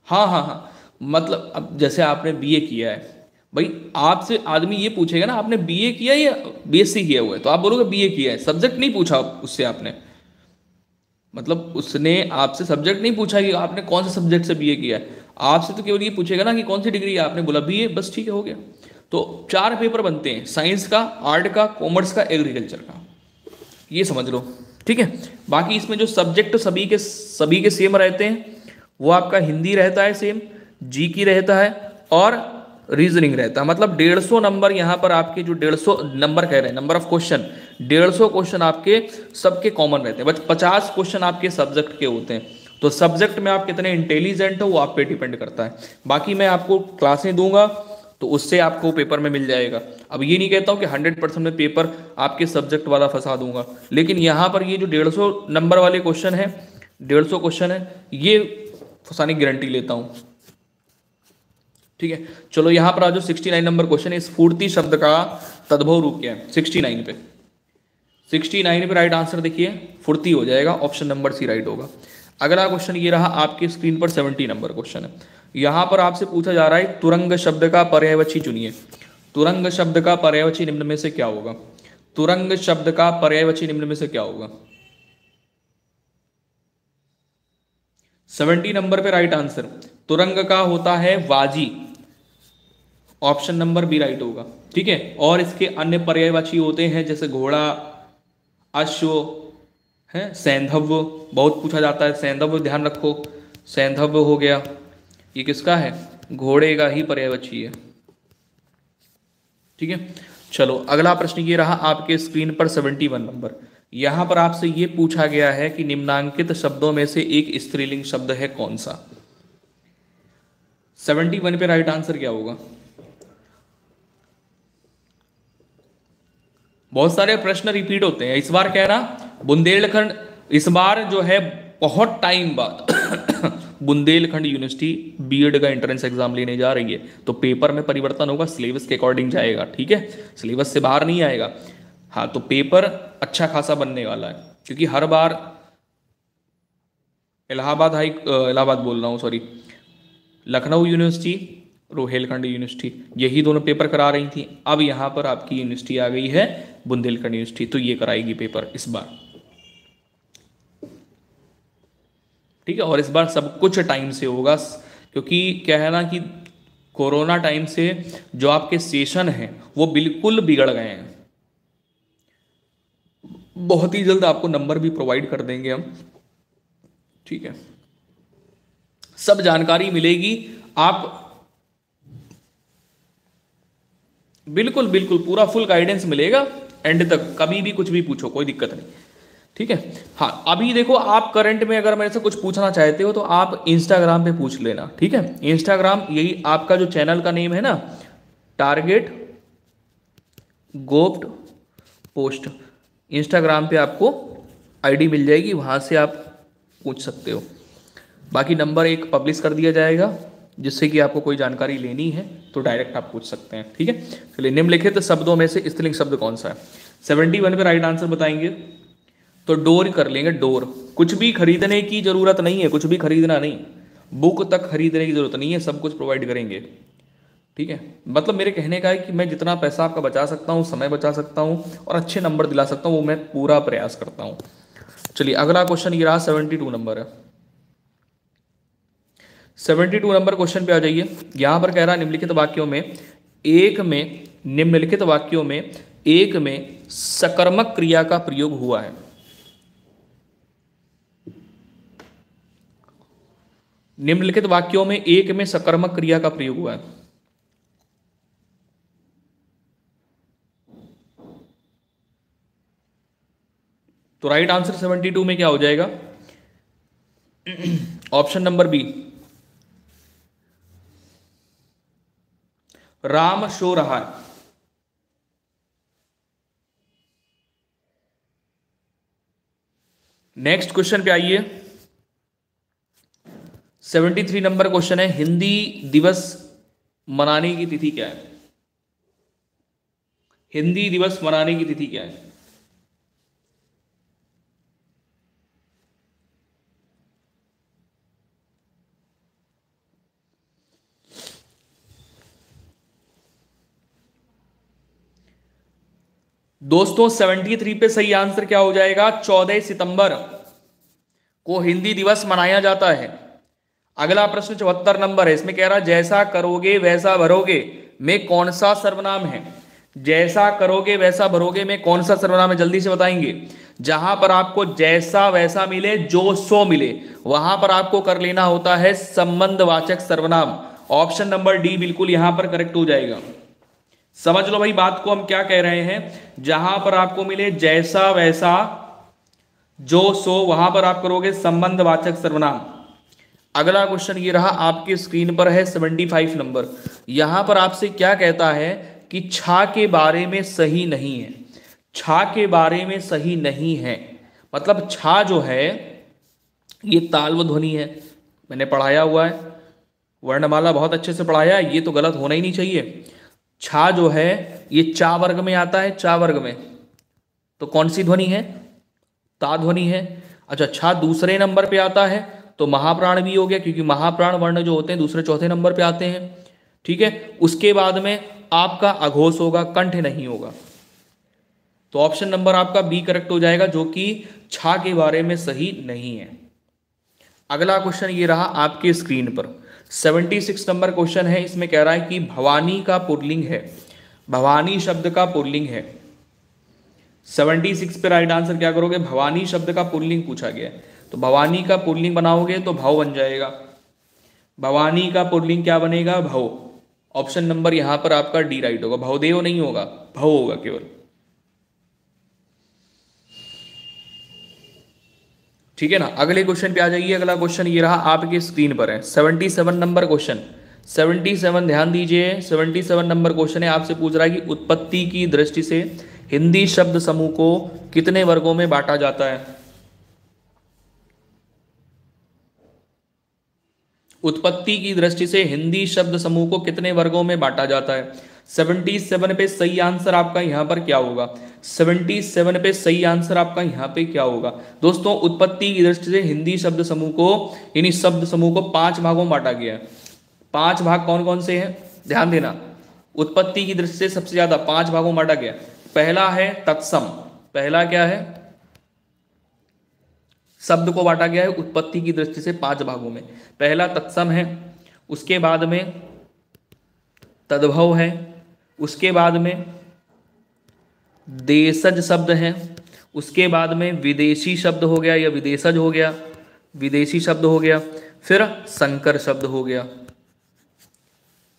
हाँ हाँ हाँ, मतलब अब जैसे आपने बीए किया है भाई, आपसे आदमी ये पूछेगा ना आपने बीए किया या बीएससी किया हुआ है, तो आप बोलोगे बीए किया है। सब्जेक्ट नहीं पूछा उससे आपने, मतलब उसने आपसे सब्जेक्ट नहीं पूछा कि आपने कौन से सब्जेक्ट से बीए किया है। आपसे तो केवल ये पूछेगा ना कि कौन सी डिग्री है, आपने बोला बीए, बस ठीक है, हो गया। तो 4 पेपर बनते हैं, साइंस का, आर्ट का, कॉमर्स का, एग्रीकल्चर का, ये समझ लो। ठीक है, बाकी इसमें जो सब्जेक्ट सभी के सेम रहते हैं वो आपका हिंदी रहता है सेम, जी की रहता है और रीजनिंग रहता है। मतलब 150 नंबर यहाँ पर आपके, जो 150 नंबर कह रहे हैं, नंबर ऑफ क्वेश्चन, 150 क्वेश्चन आपके सबके कॉमन रहते हैं, बस 50 क्वेश्चन आपके सब्जेक्ट के होते हैं। तो सब्जेक्ट में आप कितने इंटेलिजेंट हो वो आप पे डिपेंड करता है। बाकी मैं आपको क्लासें दूंगा तो उससे आपको पेपर में मिल जाएगा। अब ये नहीं कहता हूँ कि 100% में पेपर आपके सब्जेक्ट वाला फंसा दूंगा, लेकिन यहाँ पर ये जो 150 नंबर वाले क्वेश्चन है, 150 क्वेश्चन है, ये फंसाने की गारंटी लेता हूँ। ठीक है, चलो यहाँ पर आज जो 69 नंबर क्वेश्चन है, स्फूर्ति शब्द का तद्भव रूप क्या है? 69 पे राइट आंसर देखिए फुर्ती हो जाएगा, ऑप्शन नंबर सी राइट होगा। अगला क्वेश्चन ये रहा आपकी स्क्रीन पर, 70 नंबर क्वेश्चन है। यहां पर आपसे पूछा जा रहा है तुरंग शब्द का पर्यायवाची चुनिए। तुरंग शब्द का पर्यायवाची निम्न में से क्या होगा? तुरंग शब्द का पर्यायवाची निम्न में से क्या होगा? 70 नंबर पे राइट आंसर तुरंग का होता है वाजी, ऑप्शन नंबर बी राइट होगा। ठीक है, और इसके अन्य पर्यायवाची होते हैं जैसे घोड़ा, अश्व है, सैंधव्य, बहुत पूछा जाता है सैंधव्य, ध्यान रखो, सैंधव्य हो गया, ये किसका है? घोड़े का ही पर्यायवाची है। ठीक है, चलो अगला प्रश्न ये रहा आपके स्क्रीन पर 71 नंबर। यहां पर आपसे ये पूछा गया है कि निम्नांकित शब्दों में से एक स्त्रीलिंग शब्द है कौन सा? 71 पे राइट आंसर क्या होगा? बहुत सारे प्रश्न रिपीट होते हैं, इस बार कह रहा बुंदेलखंड, इस बार जो है बहुत टाइम बाद बुंदेलखंड यूनिवर्सिटी बीएड का एंट्रेंस एग्जाम लेने जा रही है, तो पेपर में परिवर्तन होगा, सिलेबस के अकॉर्डिंग जाएगा। ठीक है, सिलेबस से बाहर नहीं आएगा। हाँ, तो पेपर अच्छा खासा बनने वाला है, क्योंकि हर बार इलाहाबाद बोल रहा हूँ, sorry, Lucknow university, Rohilkhand university, यही दोनों पेपर करा रही थी। अब यहाँ पर आपकी यूनिवर्सिटी आ गई है बुंदेलखंड यूनिवर्सिटी, तो ये कराएगी पेपर इस बार। ठीक है, और इस बार सब कुछ टाइम से होगा, क्योंकि क्या है ना कि कोरोना टाइम से जो आपके सेशन हैं वो बिल्कुल बिगड़ गए हैं। बहुत ही जल्द आपको नंबर भी प्रोवाइड कर देंगे हम। ठीक है, सब जानकारी मिलेगी। आप बिल्कुल बिल्कुल पूरा फुल गाइडेंस मिलेगा एंड तक, कभी भी कुछ भी पूछो, कोई दिक्कत नहीं। ठीक है। हाँ, अभी देखो आप करंट में अगर मेरे से कुछ पूछना चाहते हो तो आप इंस्टाग्राम पे पूछ लेना। ठीक है, इंस्टाग्राम यही आपका जो चैनल का नेम है ना, टारगेट गोप्ट पोस्ट, इंस्टाग्राम पे आपको आईडी मिल जाएगी, वहां से आप पूछ सकते हो। बाकी नंबर एक पब्लिश कर दिया जाएगा, जिससे कि आपको कोई जानकारी लेनी है तो डायरेक्ट आप पूछ सकते हैं। ठीक है, चलिए निम्नलिखित शब्दों में से स्त्रीलिंग शब्द कौन सा है? 71 पे राइट आंसर बताएंगे तो डोर कर लेंगे, डोर। कुछ भी खरीदने की जरूरत नहीं है, कुछ भी खरीदना नहीं, बुक तक खरीदने की जरूरत नहीं है, सब कुछ प्रोवाइड करेंगे। ठीक है, मतलब मेरे कहने का है कि मैं जितना पैसा आपका बचा सकता हूँ, समय बचा सकता हूँ और अच्छे नंबर दिला सकता हूँ, वो मैं पूरा प्रयास करता हूँ। चलिए अगला क्वेश्चन ये रहा, 72 नंबर है। 72 नंबर क्वेश्चन पे आ जाइए। यहां पर कह रहा है निम्नलिखित वाक्यों में एक में सकर्मक क्रिया का प्रयोग हुआ है। निम्नलिखित वाक्यों में एक में सकर्मक क्रिया का प्रयोग हुआ है। तो राइट आंसर 72 में क्या हो जाएगा? ऑप्शन नंबर बी, राम सो रहा है। नेक्स्ट क्वेश्चन पे आइए। 73 नंबर क्वेश्चन है, हिंदी दिवस मनाने की तिथि क्या है? हिंदी दिवस मनाने की तिथि क्या है? दोस्तों 73 पे सही आंसर क्या हो जाएगा? 14 सितंबर को हिंदी दिवस मनाया जाता है। अगला प्रश्न 74 नंबर है, इसमें कह रहा जैसा करोगे वैसा भरोगे में कौन सा सर्वनाम है? जैसा करोगे वैसा भरोगे में कौन सा सर्वनाम है? जल्दी से बताएंगे। जहां पर आपको जैसा वैसा मिले, जो सो मिले, वहां पर आपको कर लेना होता है संबंधवाचक सर्वनाम। ऑप्शन नंबर डी बिल्कुल यहां पर करेक्ट हो जाएगा। समझ लो भाई बात को हम क्या कह रहे हैं। जहां पर आपको मिले जैसा वैसा जो सो, वहां पर आप करोगे संबंधवाचक सर्वनाम। अगला क्वेश्चन ये रहा, आपकी स्क्रीन पर है 75 नंबर। यहां पर आपसे क्या कहता है कि छा के बारे में सही नहीं है। छा के बारे में सही नहीं है मतलब छा जो है ये ताल्व ध्वनि है, मैंने पढ़ाया हुआ है, वर्णमाला बहुत अच्छे से पढ़ाया है, ये तो गलत होना ही नहीं चाहिए। छा जो है ये चा वर्ग में आता है, चा वर्ग में, तो कौन सी ध्वनि है? ता ध्वनि है। अच्छा, छा दूसरे नंबर पे आता है तो महाप्राण भी हो गया, क्योंकि महाप्राण वर्ण जो होते हैं दूसरे चौथे नंबर पे आते हैं। ठीक है, उसके बाद में आपका अघोष होगा, कंठ नहीं होगा। तो ऑप्शन नंबर आपका बी करेक्ट हो जाएगा, जो कि छा के बारे में सही नहीं है। अगला क्वेश्चन ये रहा आपके स्क्रीन पर, 76 नंबर क्वेश्चन है। इसमें कह रहा है कि भवानी का पुल्लिंग है, भवानी शब्द का पुल्लिंग है। 76 पे राइट आंसर क्या करोगे? भवानी शब्द का पुल्लिंग पूछा गया है, तो भवानी का पुल्लिंग बनाओगे तो भव बन जाएगा। भवानी का पुल्लिंग क्या बनेगा? भव। ऑप्शन नंबर यहां पर आपका डी राइट होगा, भवदेव नहीं होगा, भव होगा केवल। ठीक है ना। अगले क्वेश्चन पे आ जाइए। अगला क्वेश्चन ये रहा आपके स्क्रीन पर है, 77 नंबर क्वेश्चन। 77 ध्यान दीजिए, 77 नंबर क्वेश्चन है, आपसे पूछ रहा है कि उत्पत्ति की दृष्टि से हिंदी शब्द समूह को कितने वर्गों में बांटा जाता है? उत्पत्ति की दृष्टि से हिंदी शब्द समूह को कितने वर्गों में बांटा जाता है? 77 पे सही आंसर आपका यहां पर क्या होगा? 77 पे सही आंसर आपका यहां पे क्या होगा? दोस्तों उत्पत्ति की दृष्टि से हिंदी शब्द समूह को, यानी शब्द समूह को 5 भागों में बांटा गया है। 5 भाग कौन कौन से हैं? ध्यान देना, उत्पत्ति की दृष्टि से सबसे ज्यादा 5 भागों में बांटा गया। पहला है तत्सम। पहला क्या है? शब्द को बांटा गया है उत्पत्ति की दृष्टि से 5 भागों में। पहला तत्सम है, उसके बाद में तद्भव है, उसके बाद में देशज शब्द है, उसके बाद में विदेशी शब्द हो गया या विदेशज हो गया, विदेशी शब्द हो गया, फिर संकर शब्द हो गया।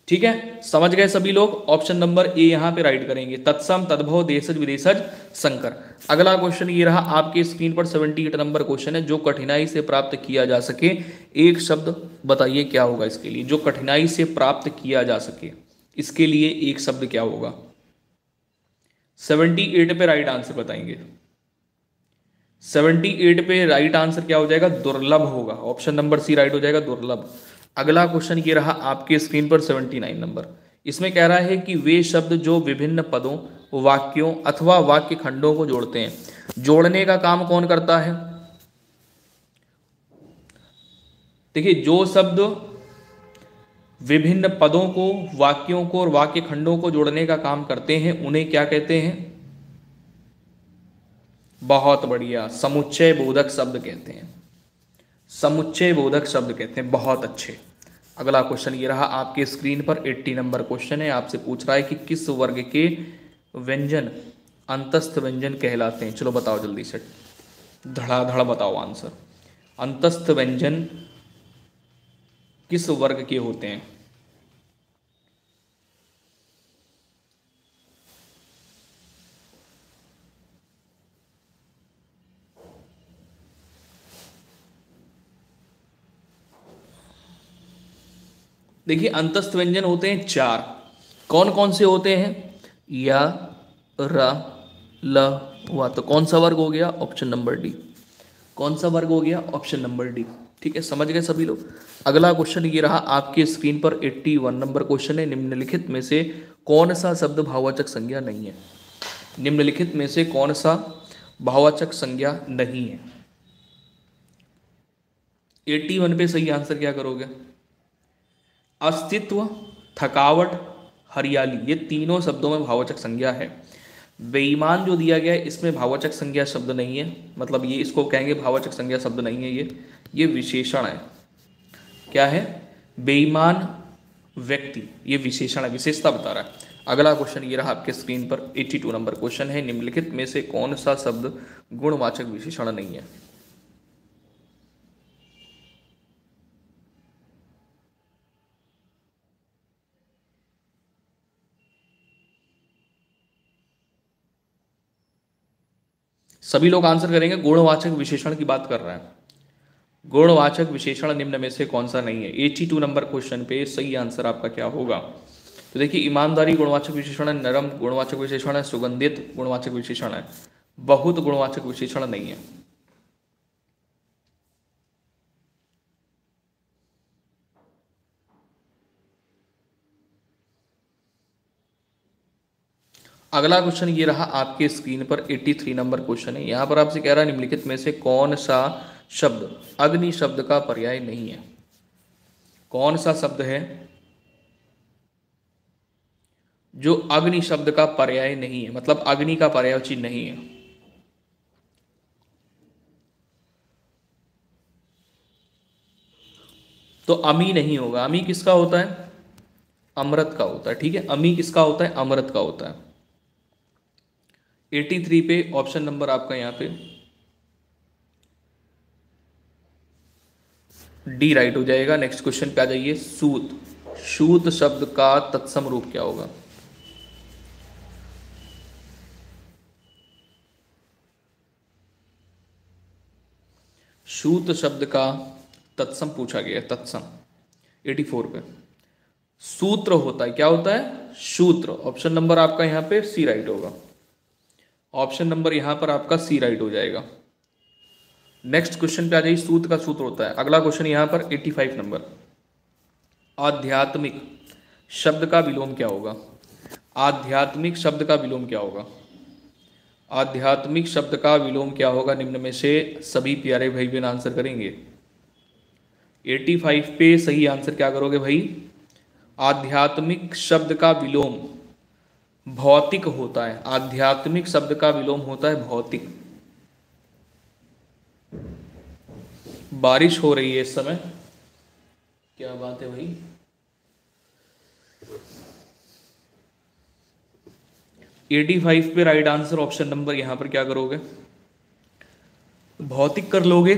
ठीक है, समझ गए सभी लोग। ऑप्शन नंबर ए यहां पे राइट करेंगे, तत्सम, तद्भव, देशज, विदेशज, संकर। अगला क्वेश्चन ये रहा आपके स्क्रीन पर 78 नंबर क्वेश्चन है, जो कठिनाई से प्राप्त किया जा सके एक शब्द बताइए क्या होगा इसके लिए। जो कठिनाई से प्राप्त किया जा सके इसके लिए एक शब्द क्या होगा। 78 पे राइट आंसर बताएंगे। 78 पे राइट आंसर क्या हो जाएगा, दुर्लभ होगा। ऑप्शन नंबर सी राइट हो जाएगा, दुर्लभ। अगला क्वेश्चन ये रहा आपके स्क्रीन पर 79 नंबर। इसमें कह रहा है कि वे शब्द जो विभिन्न पदों, वाक्यों अथवा वाक्य खंडों को जोड़ते हैं, जोड़ने का काम कौन करता है। देखिए, जो शब्द विभिन्न पदों को, वाक्यों को और वाक्य खंडों को जोड़ने का काम करते हैं उन्हें क्या कहते हैं। बहुत बढ़िया, समुच्चय बोधक शब्द कहते हैं। समुच्चय बोधक शब्द कहते हैं, बहुत अच्छे। अगला क्वेश्चन ये रहा आपके स्क्रीन पर 80 नंबर क्वेश्चन है। आपसे पूछ रहा है कि किस वर्ग के व्यंजन अंतस्थ व्यंजन कहलाते हैं। चलो बताओ जल्दी से, धड़ाधड़ बताओ आंसर। अंतस्थ व्यंजन किस वर्ग के होते हैं। देखिए, अंतस्थ व्यंजन होते हैं 4। कौन कौन से होते हैं, या, र, ल, व। तो कौन सा वर्ग हो गया, ऑप्शन नंबर डी। कौन सा वर्ग हो गया, ऑप्शन नंबर डी। ठीक है, समझ गए सभी लोग। अगला क्वेश्चन ये रहा आपके स्क्रीन पर 81 नंबर क्वेश्चन है। निम्नलिखित में से कौन सा शब्द भाववाचक संज्ञा नहीं है। निम्नलिखित में से कौन सा भाववाचक संज्ञा नहीं है। 81 पे सही आंसर क्या करोगे। अस्तित्व, थकावट, हरियाली, ये तीनों शब्दों में भाववाचक संज्ञा है। बेईमान जो दिया गया है इसमें भाववाचक संज्ञा शब्द नहीं है, मतलब ये इसको कहेंगे भाववाचक संज्ञा शब्द नहीं है, ये विशेषण है। क्या है, बेईमान व्यक्ति, ये विशेषण है, विशेषता बता रहा है। अगला क्वेश्चन ये रहा आपके स्क्रीन पर 82 नंबर क्वेश्चन है। निम्नलिखित में से कौन सा शब्द गुणवाचक विशेषण नहीं है। सभी लोग आंसर करेंगे। गुणवाचक विशेषण की बात कर रहा है। गुणवाचक विशेषण निम्न में से कौन सा नहीं है। 82 नंबर क्वेश्चन पे सही आंसर आपका क्या होगा। तो देखिए, ईमानदारी गुणवाचक विशेषण है, नरम गुणवाचक विशेषण है, सुगंधित गुणवाचक विशेषण है, बहुत गुणवाचक विशेषण नहीं है। अगला क्वेश्चन ये रहा आपके स्क्रीन पर 83 नंबर क्वेश्चन है। यहां पर आपसे कह रहा है निम्नलिखित में से कौन सा शब्द अग्नि शब्द का पर्याय नहीं है। कौन सा शब्द है जो अग्नि शब्द का पर्याय नहीं है, मतलब अग्नि का पर्यायवाची नहीं है। तो अमी नहीं होगा। अमी किसका होता है, अमृत का होता है। ठीक है, अमी किसका होता है, अमृत का होता है। 83 पे ऑप्शन नंबर आपका यहां पे डी राइट हो जाएगा। नेक्स्ट क्वेश्चन पे आ जाइए। सूत, सूत शब्द का तत्सम रूप क्या होगा। सूत शब्द का तत्सम पूछा गया है, तत्सम 84 पे। सूत्र होता है, क्या होता है, सूत्र। ऑप्शन नंबर आपका यहां पे सी राइट होगा। ऑप्शन नंबर यहां पर आपका सी राइट हो जाएगा। नेक्स्ट क्वेश्चन पे आ जाइए। सूत्र का सूत्र होता है। अगला क्वेश्चन यहां पर 85 नंबर। आध्यात्मिक शब्द का विलोम क्या होगा। आध्यात्मिक शब्द का विलोम क्या होगा। आध्यात्मिक शब्द का विलोम क्या होगा, निम्न में से सभी प्यारे भाई बहन आंसर करेंगे। 85 पे सही आंसर क्या करोगे भाई। आध्यात्मिक शब्द का विलोम भौतिक होता है। आध्यात्मिक शब्द का विलोम होता है भौतिक। बारिश हो रही है इस समय, क्या बात है भाई। एटी 85 पे राइट आंसर ऑप्शन नंबर यहां पर क्या करोगे, भौतिक कर लोगे।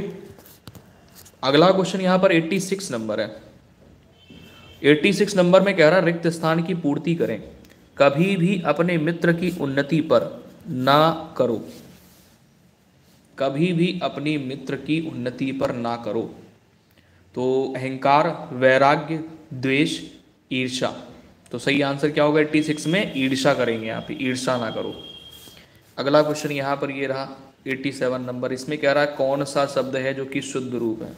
अगला क्वेश्चन यहाँ पर 86 नंबर है। 86 नंबर में कह रहा रिक्त स्थान की पूर्ति करें, कभी भी अपने मित्र की उन्नति पर ना करो, कभी भी अपनी मित्र की उन्नति पर ना करो। तो अहंकार, वैराग्य, द्वेष, ईर्ष्या। तो सही आंसर क्या होगा 86 में? ईर्ष्या करेंगे यहाँ पे, ईर्ष्या ना करो। अगला क्वेश्चन यहाँ पर ये रहा 87 नंबर। इसमें कह रहा है कौन सा शब्द है जो कि शुद्ध रूप है?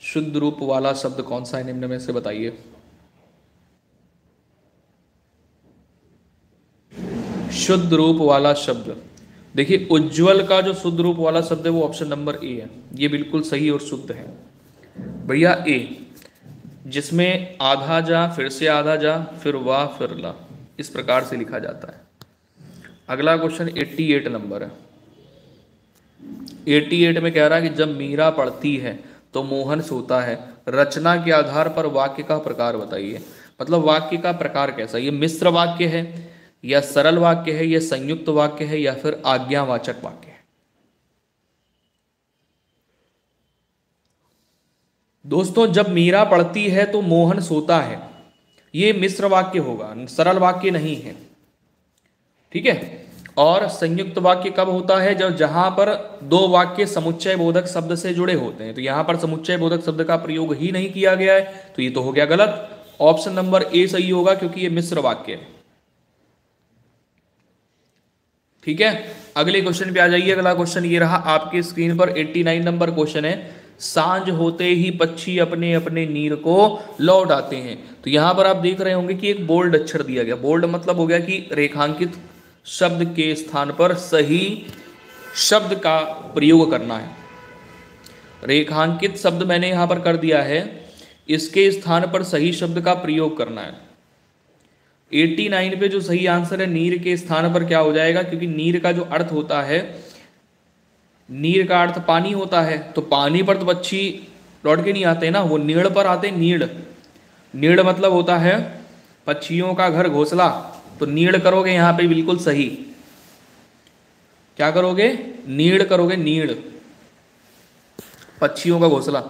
शुद्ध रूप वाला शब्द कौन सा है निम्न में से बताइए। शुद्ध रूप वाला शब्द, देखिए उज्ज्वल का जो शुद्ध रूप वाला शब्द है वो ऑप्शन नंबर ए है। ये बिल्कुल सही और शुद्ध है भैया, ए, जिसमें आधा जा, फिर से आधा जा, फिर वाह, फिर ला, इस प्रकार से लिखा जाता है। अगला क्वेश्चन 88 नंबर है। 88 में कह रहा है कि जब मीरा पढ़ती है तो मोहन सोता है, रचना के आधार पर वाक्य का प्रकार बताइए। मतलब वाक्य का प्रकार कैसा, ये मिश्र वाक्य है या सरल वाक्य है या संयुक्त वाक्य है या फिर आज्ञावाचक वाक्य है। दोस्तों जब मीरा पढ़ती है तो मोहन सोता है, ये मिश्र वाक्य होगा, सरल वाक्य नहीं है, ठीक है। और संयुक्त वाक्य कब होता है? जब जहां पर दो वाक्य समुच्चय बोधक शब्द से जुड़े होते हैं। तो यहां पर समुच्चय बोधक शब्द का प्रयोग ही नहीं किया गया है, तो ये तो हो गया गलत। ऑप्शन नंबर ए सही होगा क्योंकि ये मिश्र वाक्य है, ठीक है। अगले क्वेश्चन पे आ जाइए। अगला क्वेश्चन ये रहा आपके स्क्रीन पर 89 नंबर क्वेश्चन है। सांझ होते ही पक्षी अपने अपने नीर को लौट आते हैं। तो यहां पर आप देख रहे होंगे कि एक बोल्ड अक्षर दिया गया। बोल्ड मतलब हो गया कि रेखांकित शब्द के स्थान पर सही शब्द का प्रयोग करना है। रेखांकित शब्द मैंने यहां पर कर दिया है, इसके स्थान पर सही शब्द का प्रयोग करना है। 89 पे जो सही आंसर है नीर के स्थान पर क्या हो जाएगा, क्योंकि नीर का जो अर्थ होता है, नीर का अर्थ पानी होता है, तो पानी पर तो पक्षी लौट के नहीं आते ना, वो नीड़ पर आते हैं। नीड़, नीड़ मतलब होता है पक्षियों का घर, घोंसला। तो नीड़ करोगे यहाँ पे बिल्कुल सही। क्या करोगे? नीड़ करोगे, नीड़, पक्षियों का घोंसला।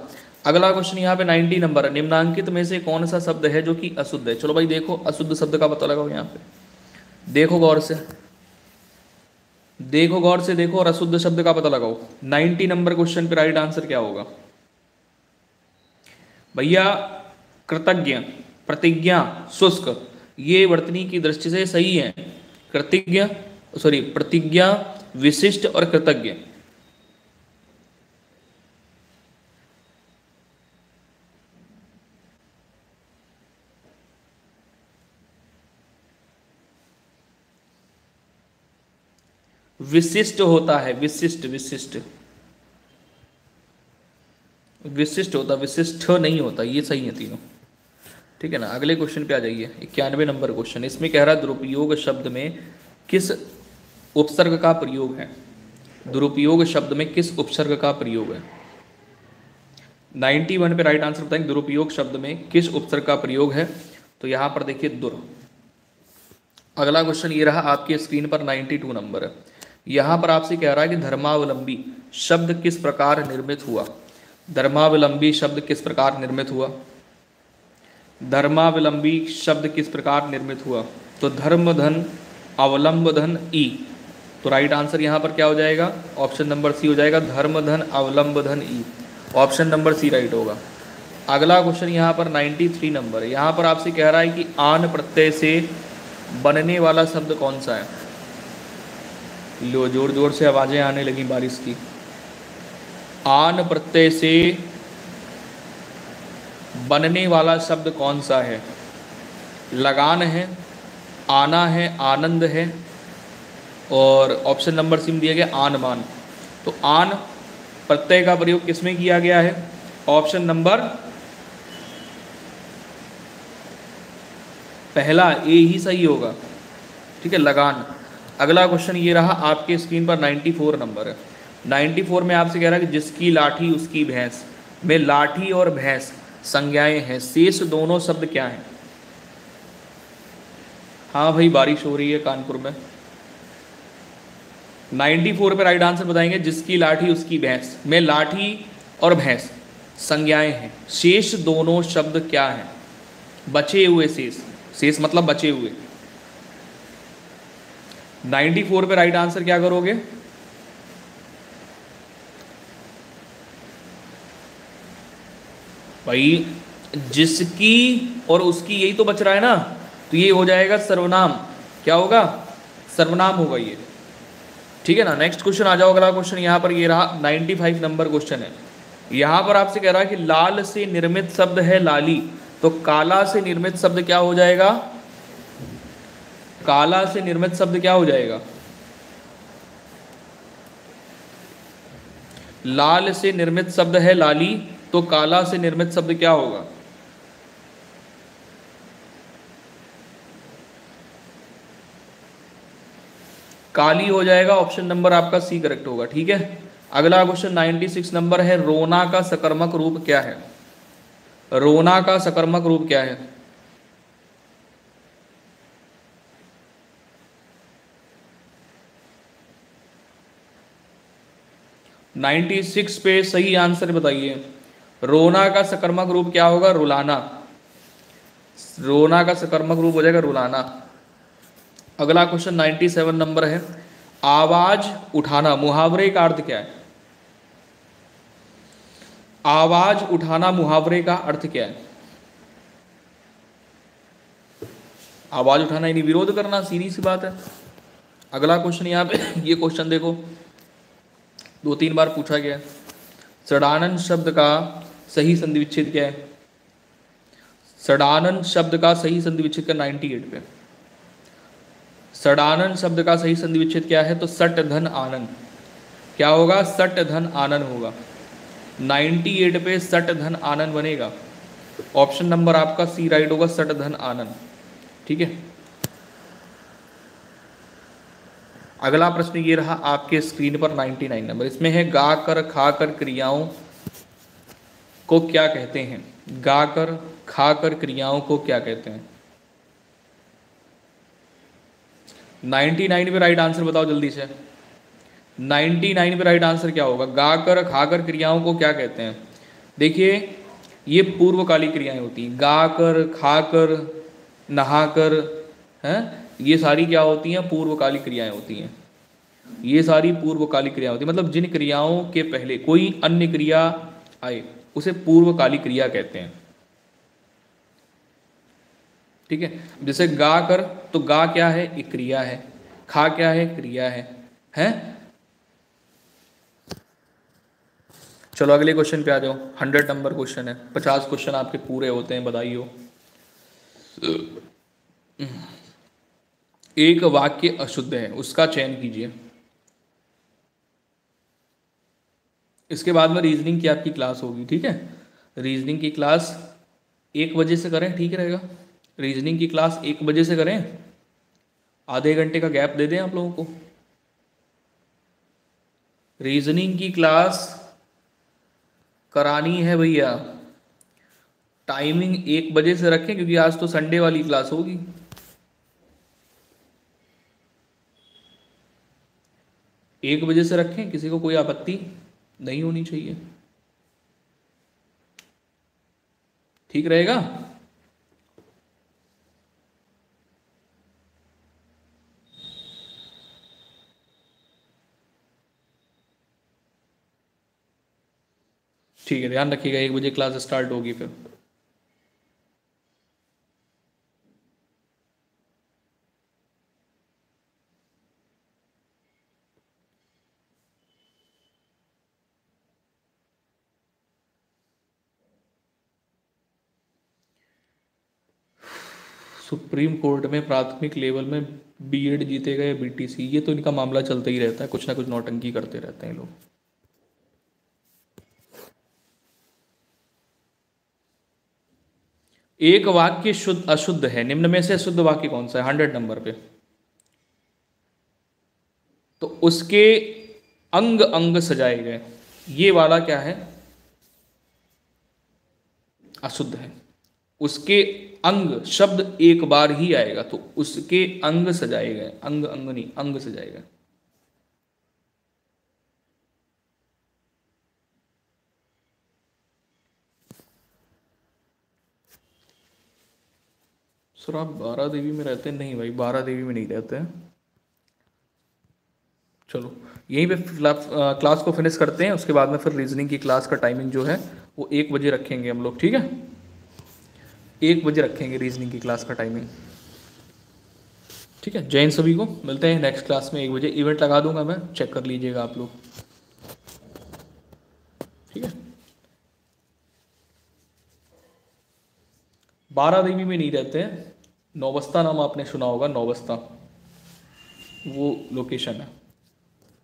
अगला क्वेश्चन यहाँ पे 90 नंबर है। निम्नांकित में से कौन सा शब्द है जो कि अशुद्ध है? चलो भाई देखो, अशुद्ध शब्द का पता लगाओ। यहाँ पे देखो गौर से, देखो गौर से देखो और अशुद्ध शब्द का पता लगाओ। 90 नंबर क्वेश्चन पे राइट आंसर क्या होगा भैया? कृतज्ञ, प्रतिज्ञा, शुष्क, ये वर्तनी की दृष्टि से सही है। प्रतिज्ञा, विशिष्ट और कृतज्ञ। विशिष्ट होता है, विशिष्ट, विशिष्ट, विशिष्ट होता, विशिष्ट नहीं होता। ये सही है तीनों, ठीक है ना। अगले क्वेश्चन पे आ जाइए। 91 नंबर क्वेश्चन। इसमें कह रहा है दुरुपयोग शब्द में किस उपसर्ग का प्रयोग है? दुरुपयोग शब्द में किस उपसर्ग का प्रयोग है? 91 पे राइट आंसर बताएंगे। दुरुपयोग शब्द में किस उपसर्ग का प्रयोग है? तो यहां पर देखिए दुर। अगला क्वेश्चन ये रहा आपके स्क्रीन पर 92 नंबर है। यहां पर आपसे कह रहा है कि धर्मावलंबी शब्द किस प्रकार निर्मित हुआ? धर्मावलंबी शब्द किस प्रकार निर्मित हुआ? धर्मावलंबी शब्द किस प्रकार निर्मित हुआ? तो धर्म धन अवलंब धन ई। तो राइट आंसर यहां पर क्या हो जाएगा? ऑप्शन नंबर सी हो जाएगा, धर्म धन अवलंब धन ई। ऑप्शन नंबर सी राइट होगा। अगला क्वेश्चन यहां पर 93 नंबर है। यहां पर आपसे कह रहा है कि आन प्रत्यय से बनने वाला शब्द कौन सा है? लो, जोर जोर से आवाजें आने लगी बारिश की। आन प्रत्यय से बनने वाला शब्द कौन सा है? लगान है, आना है, आनंद है, और ऑप्शन नंबर सी में दिया गया आन मान। तो आन प्रत्यय का प्रयोग किसमें किया गया है? ऑप्शन नंबर पहला ए ही सही होगा, ठीक है, लगान। अगला क्वेश्चन ये रहा आपके स्क्रीन पर 94 नंबर है। 94 में आपसे कह रहा है कि जिसकी लाठी उसकी भैंस में लाठी और भैंस संज्ञाएं हैं, शेष दोनों शब्द क्या हैं? हाँ भाई बारिश हो रही है कानपुर में, 94 पे राइट आंसर बताएंगे, जिसकी लाठी उसकी भैंस में लाठी और भैंस संज्ञाएं हैं। शेष दोनों शब्द क्या हैं? बचे हुए शेष, शेष मतलब बचे हुए। 94 पे राइट आंसर क्या करोगे? भाई जिसकी और उसकी, यही तो बच रहा है ना, तो ये हो जाएगा सर्वनाम। क्या होगा? सर्वनाम होगा ये। ठीक है ना। नेक्स्ट क्वेश्चन आ जाओ। अगला क्वेश्चन यहाँ पर ये रहा, 95 नंबर क्वेश्चन है। यहाँ पर आपसे कह रहा है कि लाल से निर्मित शब्द है लाली, तो काला से निर्मित शब्द क्या हो जाएगा? काला से निर्मित शब्द क्या हो जाएगा? लाल से निर्मित शब्द है लाली, तो काला से निर्मित शब्द क्या होगा? काली हो जाएगा। ऑप्शन नंबर आपका सी करेक्ट होगा। ठीक है। अगला क्वेश्चन 96 नंबर है, रोना का सकर्मक रूप क्या है? रोना का सकर्मक रूप क्या है? नाइन्टी सिक्स पे सही आंसर बताइए। रोना का सकर्मक रूप क्या होगा? रुलाना। रोना का सकर्मक रूप हो जाएगा रुलाना। अगला क्वेश्चन 97 नंबर है, आवाज उठाना मुहावरे का अर्थ क्या है? आवाज उठाना मुहावरे का अर्थ क्या है? आवाज उठाना यानी विरोध करना, सीधी सी बात है। अगला क्वेश्चन यहाँ पे ये क्वेश्चन देखो, 2-3 बार पूछा गया है। सड़ानन शब्द का सही संधि विच्छेद क्या है? सड़ानन शब्द का सही संधि विच्छेद का 98 पे। सड़ानन शब्द का सही संधि विच्छेद क्या है? तो सट धन आनन। क्या होगा? सट धन आनन होगा। 98 पे सट धन आनन बनेगा। ऑप्शन नंबर आपका सी राइट होगा, सट धन आनन। ठीक है। अगला प्रश्न ये रहा आपके स्क्रीन पर 99 नंबर। इसमें है गाकर खाकर क्रियाओं को क्या कहते हैं? गाकर खाकर क्रियाओं को क्या कहते हैं? 99 पे राइट आंसर बताओ जल्दी से। 99 पे राइट आंसर क्या होगा? गाकर खाकर क्रियाओं को क्या कहते हैं? देखिए ये पूर्वकालिक क्रियाएं होती हैं। गाकर, खाकर, नहाकर, हैं, ये सारी क्या होती हैं? पूर्वकालिक क्रियाएं होती हैं। ये सारी पूर्वकालिक क्रिया होती है, मतलब जिन क्रियाओं के पहले कोई अन्य क्रिया आए उसे पूर्वकालिक क्रिया कहते हैं। ठीक है। जैसे गा कर, तो गा क्या है? एक क्रिया है। खा क्या है? क्रिया है। हैं? चलो अगले क्वेश्चन पे आ जाओ। 100 नंबर क्वेश्चन है। 50 क्वेश्चन आपके पूरे होते हैं, बधाई हो। एक वाक्य अशुद्ध है, उसका चयन कीजिए। इसके बाद में रीजनिंग की आपकी क्लास होगी। ठीक है। रीजनिंग की क्लास 1 बजे से करें, ठीक रहेगा। रीजनिंग की क्लास 1 बजे से करें, आधे घंटे का गैप दे दें आप लोगों को। रीजनिंग की क्लास करानी है भैया, टाइमिंग 1 बजे से रखें, क्योंकि आज तो संडे वाली क्लास होगी। एक बजे से रखें, किसी को कोई आपत्ति नहीं होनी चाहिए। ठीक रहेगा। ठीक है, ध्यान रखिएगा। 1 बजे क्लास स्टार्ट होगी फिर। सुप्रीम कोर्ट में प्राथमिक लेवल में बीएड जीते गए बीटीसी, ये तो इनका मामला चलता ही रहता है, कुछ ना कुछ नौटंकी करते रहते हैं लोग। एक वाक्य शुद्ध अशुद्ध है, निम्न में से शुद्ध वाक्य कौन सा है? 100 नंबर पे। तो उसके अंग अंग सजाए गए, ये वाला क्या है? अशुद्ध है। उसके अंग शब्द एक बार ही आएगा, तो उसके अंग सजाए गए, अंग अंग नहीं, अंग सजाए गए। सर आप बारा देवी में रहते हैं? नहीं भाई, बारा देवी में नहीं रहते हैं। चलो यहीं पे क्लास को फिनिश करते हैं, उसके बाद में फिर रीजनिंग की क्लास का टाइमिंग जो है वो 1 बजे रखेंगे हम लोग, ठीक है? 1 बजे रखेंगे रीजनिंग की क्लास का टाइमिंग, ठीक है? जय हिंद सभी को, मिलते हैं नेक्स्ट क्लास में 1 बजे। इवेंट लगा दूंगा मैं, चेक कर लीजिएगा आप लोग, ठीक है? बारा देवी में नहीं रहते हैं, नौबस्ता नाम आपने सुना होगा, नौबस्ता वो लोकेशन है।